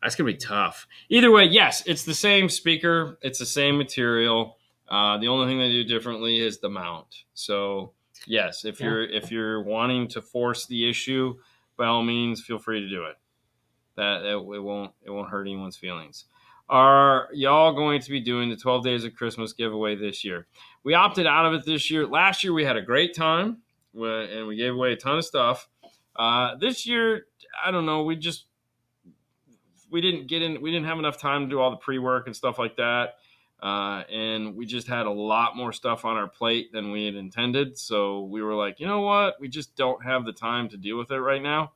That's going to be tough. Either way, yes, it's the same speaker. It's the same material. The only thing they do differently is the mount. So, yes, if you're wanting to force the issue, by all means, feel free to do it. It won't hurt anyone's feelings. Are y'all going to be doing the 12 Days of Christmas giveaway this year? We opted out of it this year. Last year we had a great time, and we gave away a ton of stuff. This year, I don't know. We didn't have enough time to do all the pre-work and stuff like that. And we just had a lot more stuff on our plate than we had intended. So we were like, you know what? We just don't have the time to deal with it right now.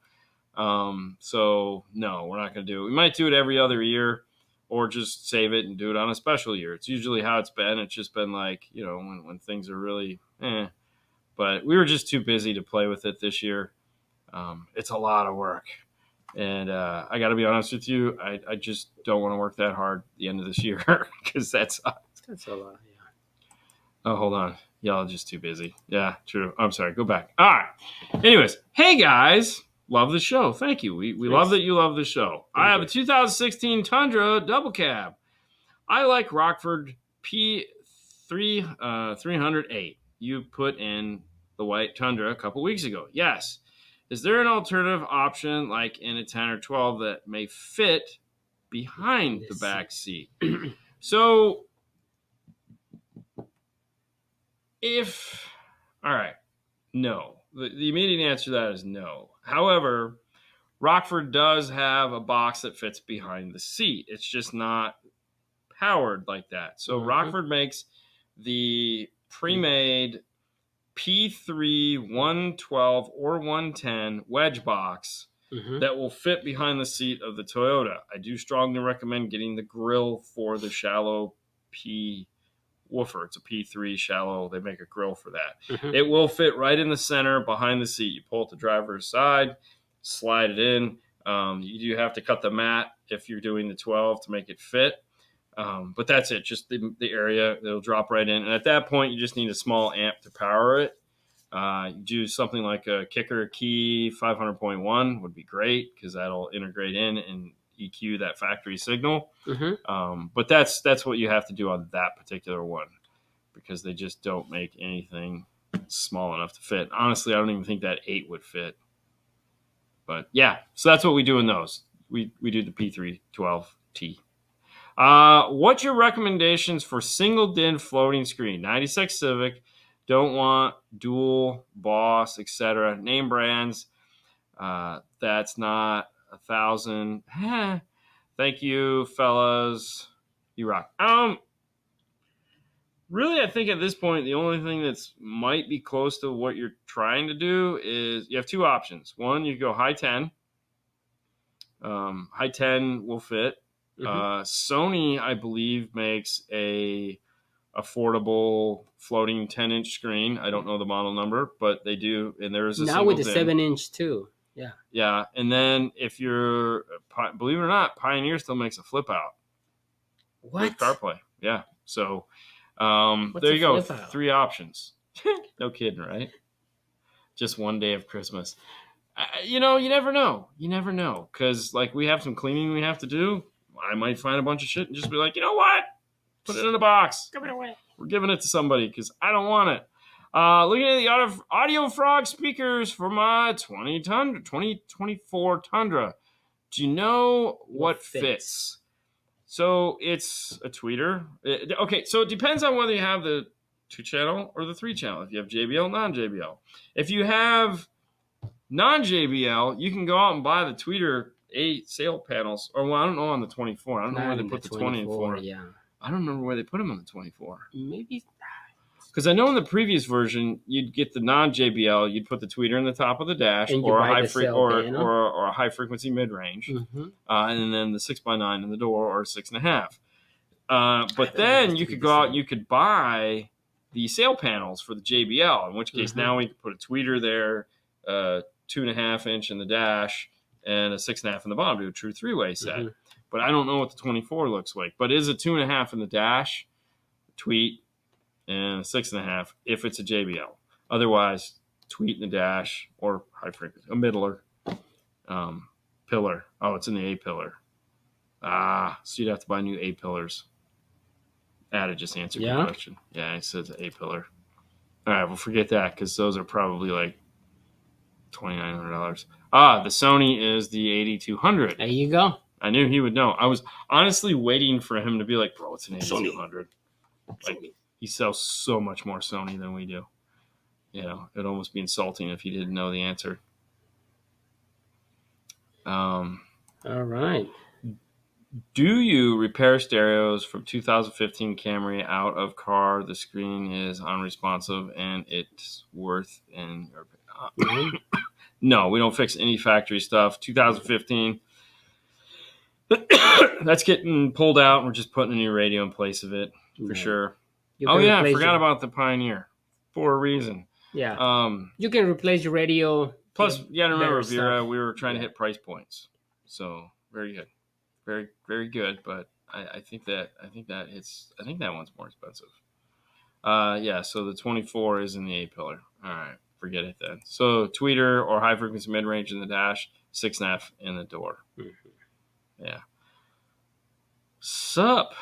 So no, we're not going to do it. We might do it every other year or just save it and do it on a special year. It's usually how it's been. It's just been like, when things are really, but we were just too busy to play with it this year. It's a lot of work. And I got to be honest with you, I just don't want to work that hard at the end of this year because that's a lot. Yeah. Oh, hold on. Y'all are just too busy. Yeah, true. I'm sorry. Go back. All right. Anyways, hey guys, love the show. Thank you. We love that you love the show. I have a 2016 Tundra double cab. I like Rockford P3 308. You put in the white Tundra a couple weeks ago. Yes. Is there an alternative option like in a 10 or 12 that may fit behind the back seat? So all right, no. The immediate answer to that is no. However, Rockford does have a box that fits behind the seat. It's just not powered like that. So Rockford makes the pre-made P3 112 or 110 wedge box that will fit behind the seat of the Toyota. I do strongly recommend getting the grill for the shallow P woofer. It's a P3 shallow. They make a grill for that. It will fit right in the center behind the seat. You pull it to the driver's side, slide it in. You do have to cut the mat if you're doing the 12 to make it fit. But that's it. Just the area. It'll drop right in. And at that point, you just need a small amp to power it. You do something like a kicker key 500.1 would be great because that'll integrate in and EQ that factory signal. But that's what you have to do on that particular one because they just don't make anything small enough to fit. Honestly, I don't even think that 8 would fit. But yeah, so that's what we do in those. We do the P312T. What's your recommendations for single DIN floating screen? 96 Civic, don't want dual, Boss, etc. Name brands. That's not 1,000. Thank you, fellas. You rock. Really, I think at this point, the only thing that's might be close to what you're trying to do is you have two options. One, you go high 10. High 10 will fit. Sony, I believe, makes a affordable floating 10-inch screen. I don't know the model number, but they do, and there is a now with the DIN. 7-inch too. Yeah, and then if you're, believe it or not, Pioneer still makes a flip out. What? With CarPlay. Yeah. So there you go. 3 options. No kidding, right? Just one day of Christmas. You never know. You never know. Because, like, we have some cleaning we have to do. I might find a bunch of shit and just be like, you know what? Put it in a box. Give it away. We're giving it to somebody because I don't want it. Looking at the Audio Frog speakers for my 2024 Tundra. Do you know what fits? So it's a tweeter. Okay, so it depends on whether you have the 2-channel or the 3-channel. If you have JBL, non-JBL. If you have non-JBL, you can go out and buy the tweeter 8 sail panels. Or, well, I don't know on the 24. I don't know where they put the 24. Yeah. I don't remember where they put them on the 24. Maybe. Because I know in the previous version, you'd get the non-JBL, you'd put the tweeter in the top of the dash, or a high frequency mid range, and then the 6x9 in the door, or 6.5. But then you could go out, you could buy the sail panels for the JBL. In which case, now we could put a tweeter there, 2.5 inch in the dash, and a 6.5 in the bottom, do a true 3-way set. But I don't know what the 24 looks like. But it is a 2.5 in the dash, tweet, and a 6.5 if it's a JBL. Otherwise, tweet in the dash or high frequency, a middler, pillar. Oh, it's in the A pillar. So you'd have to buy new A pillars. That just answered your question. Yeah, it says A pillar. All right, well, forget that because those are probably like $2,900. The Sony is the 8200. There you go. I knew he would know. I was honestly waiting for him to be like, bro, it's an 8200. Like, he sells so much more Sony than we do. It'd almost be insulting if he didn't know the answer. All right. Do you repair stereos from 2015 Camry out of car? The screen is unresponsive and it's worth No, we don't fix any factory stuff. 2015. That's getting pulled out. And we're just putting a new radio in place of it for sure. I forgot about the Pioneer for a reason. Yeah. Um, You can replace your radio to Plus, the you got to remember, better Vera, stuff. we were trying to Yeah. hit price points, so very good, very very good. But I think that one's more expensive. Yeah. So the 24 is in the A pillar. All right, forget it then. So tweeter or high frequency mid range in the dash, 6.5 in the door. Mhm. Yeah. Sup.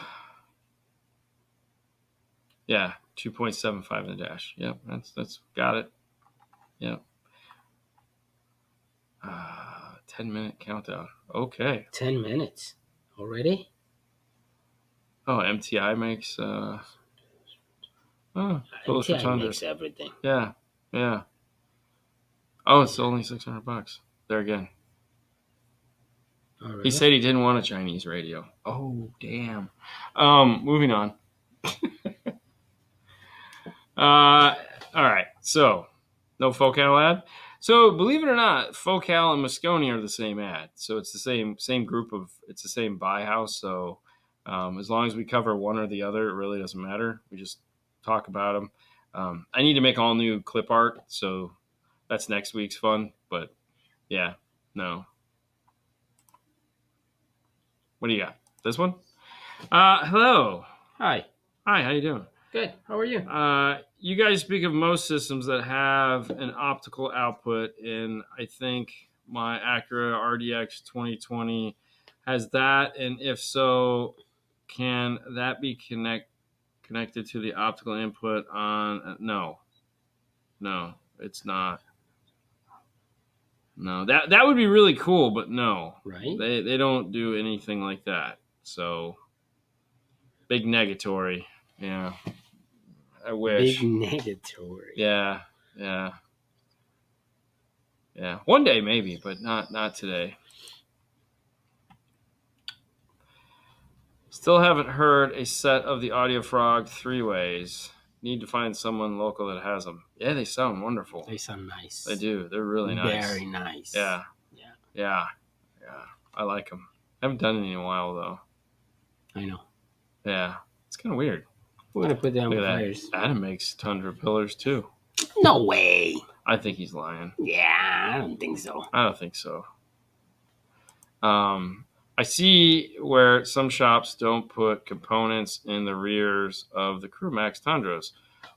Yeah, 2.75 in the dash. Yep, that's got it. Yep. 10-minute countdown. Okay. 10 minutes already. Oh, MTI makes pillars for MTI tundras. makes everything. Yeah, yeah. Oh, it's Yeah. only $600. There again. Oh, He really? said he didn't want a Chinese radio. Oh, damn. Moving on. All right. So, no Focal ad. So, believe it or not, Focal and Moscone are the same ad. So it's the same group of. It's the same buy house. So, as long as we cover one or the other, it really doesn't matter. We just talk about them. I need to make all new clip art, so that's next week's fun. But yeah, no. What do you got? This one? Hello. Hi. Hi. How you doing? Good. How are you? You guys speak of most systems that have an optical output, and I think my Acura RDX 2020 has that. And if so, can that be connected to the optical input on? No, no, it's not. No, that would be really cool, but no, Right. they don't do anything like that. So big negatory. Yeah, I Big wish. negatory. Yeah, yeah. Yeah, one day maybe, but not today. Still haven't heard a set of the Audio Frog three ways. Need to find someone local that has them. Yeah, they sound wonderful. They sound They nice. do. They're really nice. Very nice. Yeah, Yeah. yeah, yeah. I like them. Haven't done any in a while though. I know. Yeah, it's kind of weird. We're gonna put the Look at amplifiers. that. Adam makes Tundra pillars too. No way. I think he's lying. Yeah, I don't think so. I don't think so. I see where some shops don't put components in the rears of the Crew Max Tundras.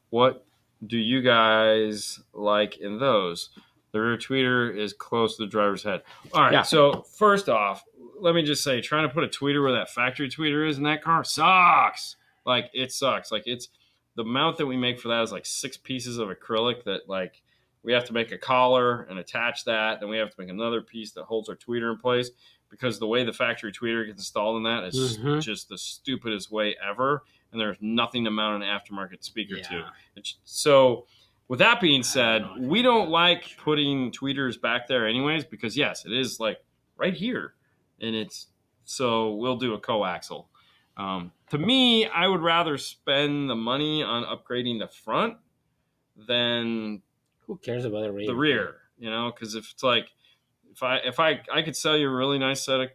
What do you guys like in those? The rear tweeter is close to the driver's head. All right. Yeah. So first off, let me just say, trying to put a tweeter where that factory tweeter is in that car sucks. Like it sucks. Like it's the mount that we make for that is like 6 pieces of acrylic that like we have to make a collar and attach that. Then we have to make another piece that holds our tweeter in place because the way the factory tweeter gets installed in that is just the stupidest way ever. And there's nothing to mount an aftermarket speaker to. So, with that being said, we don't like putting tweeters back there anyways because yes, it is like right here, and it's so we'll do a coaxial. To me, I would rather spend the money on upgrading the front than Who cares about the rear? the rear. You know, because if it's like if I could sell you a really nice set of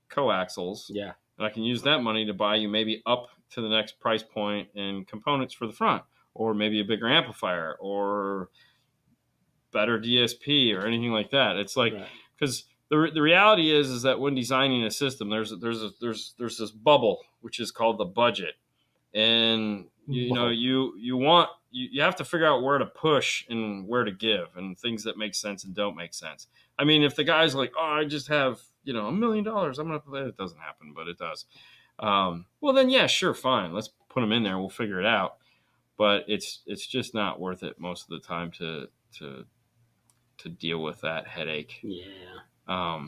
coaxials, Yeah. and I can use that money to buy you maybe up to the next price point and components for the front, or maybe a bigger amplifier, or better DSP, or anything like that. It's like because the reality is that when designing a system, there's this bubble which is called the budget, and you know you have to figure out where to push and where to give, and things that make sense and don't make sense. I mean, if the guy's like, oh, I just have $1 million, I'm gonna play. It doesn't happen, but it does. Well, then yeah, sure, fine. Let's put them in there. We'll figure it out. But it's just not worth it most of the time to deal with that headache. Yeah. All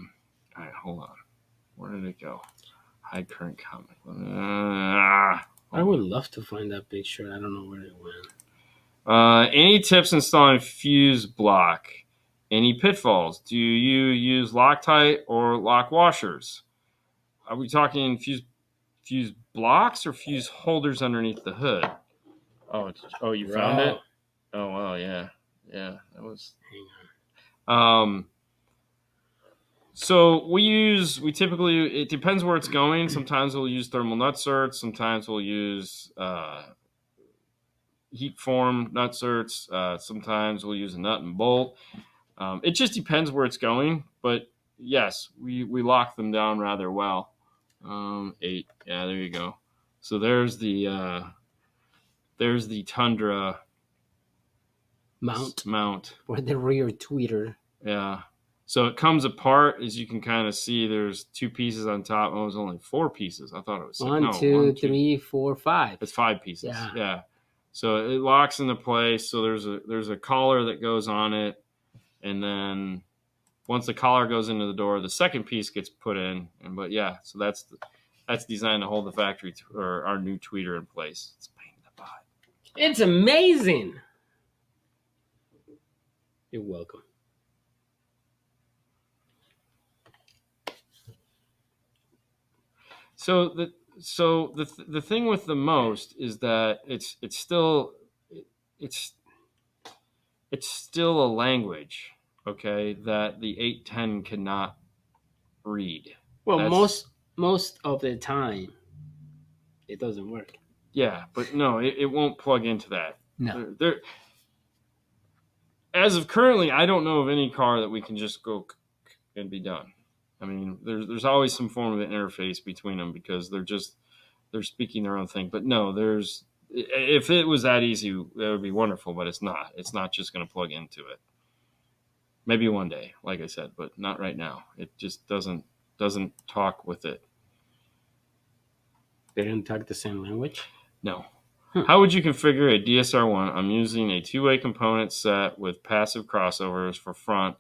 right, hold on. Where did it go? High current comic. I would love to find that picture. I don't know where it went. Any tips installing fuse block? Any pitfalls? Do you use Loctite or lock washers? Are we talking fuse blocks or fuse holders underneath the hood? Oh, you found it? Oh, wow, yeah. Yeah, that was. Hang on. So we typically, it depends where it's going. Sometimes we'll use thermal nut certs. Sometimes we'll use, heat form nut certs. Sometimes we'll use a nut and bolt. It just depends where it's going, but yes, we lock them down rather well. 8, yeah, there you go. So there's the Tundra Mount mount. for the rear tweeter. Yeah. So it comes apart, as you can kind of see. There's 2 pieces on top. Oh, it was only 4 pieces. I thought it was 6. One, No, two, 1, 2. three, four, five. It's 5 pieces. Yeah. Yeah. So it locks into place. So there's a collar that goes on it, and then once the collar goes into the door, the second piece gets put in. And but yeah, so that's designed to hold the factory or our new tweeter in place. It's a pain in the butt. It's amazing. You're welcome. So the thing with the most is that it's still it's still a language, okay, that the 810 cannot read. Well, That's most of the time, it doesn't work. yeah, but no, it won't plug into that. No. There, as of currently, I don't know of any car that we can just go and be done. I mean, there's always some form of an interface between them because they're speaking their own thing. But no, there's if it was that easy, that would be wonderful. But it's not. It's not just going to plug into it. Maybe one day, like I said, but not right now. It just doesn't talk with it. They don't talk the same language? No. How would you configure a DSR1? I'm using a 2-way component set with passive crossovers for front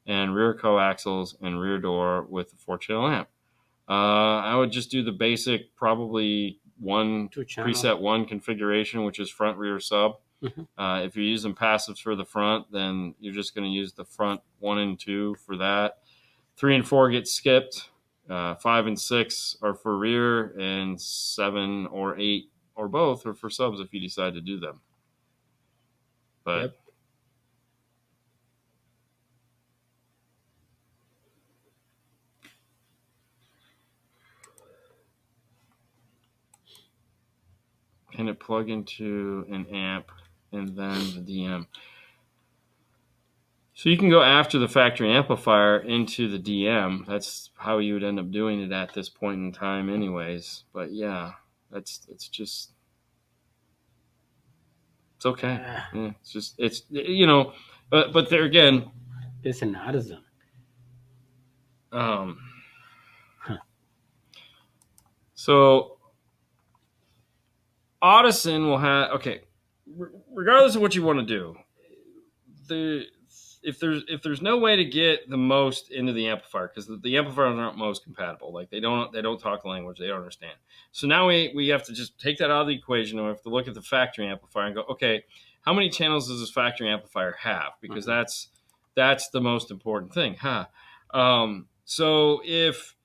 and rear coaxials and rear door with a 4-channel amp. I would just do the basic, probably preset 1 configuration, which is front rear sub. Mm-hmm. If you're using passives for the front, then you're just going to use the front 1 and 2 for that. 3 and 4 get skipped. 5 and 6 are for rear, and 7 or 8 or both are for subs if you decide to do them. But yep. can it plug into an amp and then the DM? So you can go after the factory amplifier into the DM. That's how you would end up doing it at this point in time anyways. But yeah, it's just it's okay. Yeah, it's but there again, it's an artisan. So Audison will have regardless of what you want to do, if there's no way to get the most into the amplifier because the amplifiers aren't most compatible, like they don't talk the language, they don't understand. So now we have to just take that out of the equation and we have to look at the factory amplifier and go, okay, how many channels does this factory amplifier have? Because that's the most important thing, huh? So if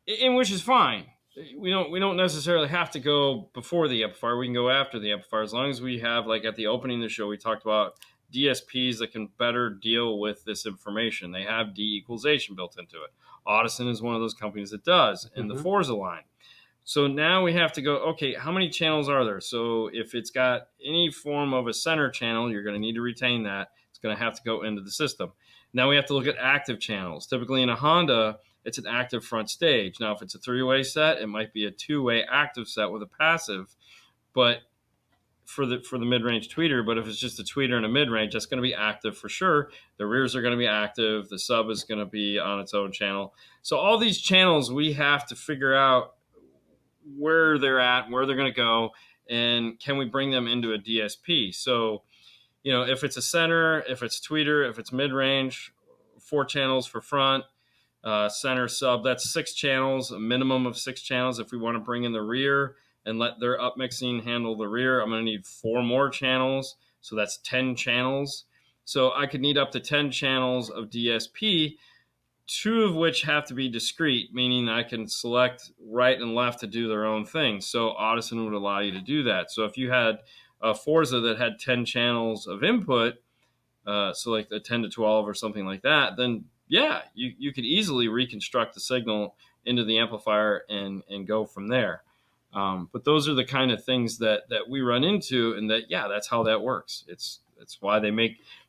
in which is fine. We don't necessarily have to go before the amplifier. We can go after the amplifier as long as we have, like at the opening of the show, we talked about DSPs that can better deal with this information. They have de-equalization built into it. Audison is one of those companies that does in the Forza line. So now we have to go, okay, how many channels are there? So if it's got any form of a center channel, you're going to need to retain that. It's going to have to go into the system. Now we have to look at active channels. Typically in a Honda, it's an active front stage. Now, if it's a 3-way set, it might be a 2-way active set with a passive, but for the mid-range tweeter. But if it's just a tweeter and a mid-range, that's going to be active for sure. The rears are going to be active. The sub is going to be on its own channel. So all these channels, we have to figure out where they're at, where they're going to go, and can we bring them into a DSP? So, if it's a center, if it's tweeter, if it's mid-range, 4 channels for front, center sub, that's 6 channels, a minimum of 6 channels. If we want to bring in the rear and let their upmixing handle the rear, I'm going to need 4 more channels. So that's 10 channels. So I could need up to 10 channels of DSP, 2 of which have to be discrete, meaning I can select right and left to do their own thing. So Audison would allow you to do that. So if you had a Forza that had 10 channels of input, so like a 10 to 12 or something like that, then yeah, you could easily reconstruct the signal into the amplifier and go from there. But those are the kind of things that we run into, and that's how that works. That's why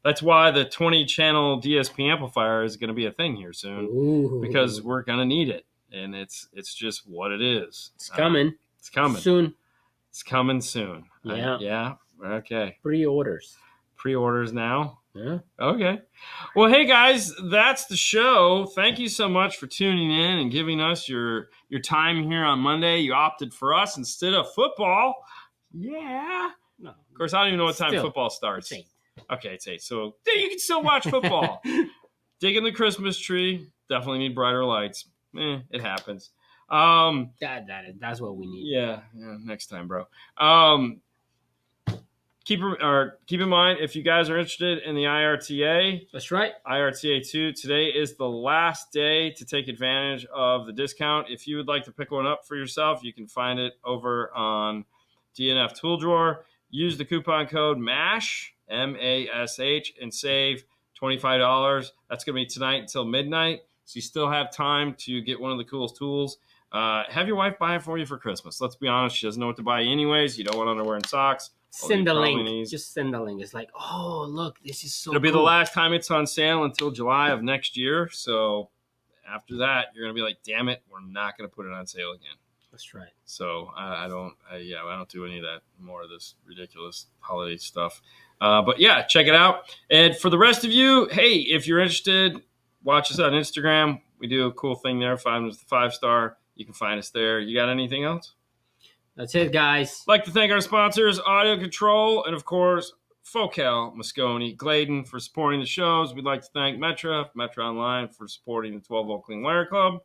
that's why the 20 channel DSP amplifier is going to be a thing here soon. Ooh. Because we're going to need it, and it's just what it is. It's coming. It's coming soon. It's coming soon. Yeah. Yeah. Okay. Pre-orders now. Yeah. Okay. Well, hey guys, that's the show. Thank you so much for tuning in and giving us your time here on Monday. You opted for us instead of football. Yeah. No. Of course, I don't even know what time football starts. It's 8. Okay, it's 8. So you can still watch football. Digging the Christmas tree. Definitely need brighter lights. It happens. That's what we need. Yeah, next time, bro. Keep in mind, if you guys are interested in the IRTA, that's right. IRTA 2, today is the last day to take advantage of the discount. If you would like to pick one up for yourself, you can find it over on DNF Tool Drawer. Use the coupon code MASH, MASH, and save $25. That's going to be tonight until midnight. So you still have time to get one of the coolest tools. Have your wife buy it for you for Christmas. Let's be honest, she doesn't know what to buy anyways. You don't want underwear and socks. Send the link. Just send the link. It's like, oh, look, this is so It'll be the last time it's on sale until July of next year. So after that, you're going to be like, damn it, we're not going to put it on sale again. That's right. So I don't do any of that, more of this ridiculous holiday stuff. But yeah, check it out. And for the rest of you, hey, if you're interested, watch us on Instagram. We do a cool thing there. 5-star. You can find us there. You got anything else? That's it, guys. I'd like to thank our sponsors, Audio Control, and of course, Focal, Moscone, Gladen for supporting the shows. We'd like to thank Metra Online for supporting the 12 Volt Clean Wire Club.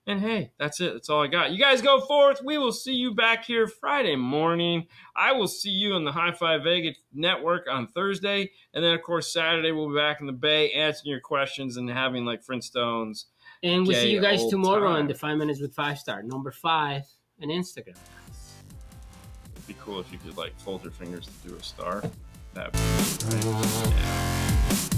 And hey, that's it. That's all I got. You guys go forth. We will see you back here Friday morning. I will see you in the Hi-Fi Vega network on Thursday. And then, of course, Saturday we'll be back in the Bay answering your questions and having like Flintstones. And we'll see you guys tomorrow on the 5 Minutes with 5-Star, number 5 on Instagram. It'd be cool if you could like fold your fingers to do a star. That'd be, yeah.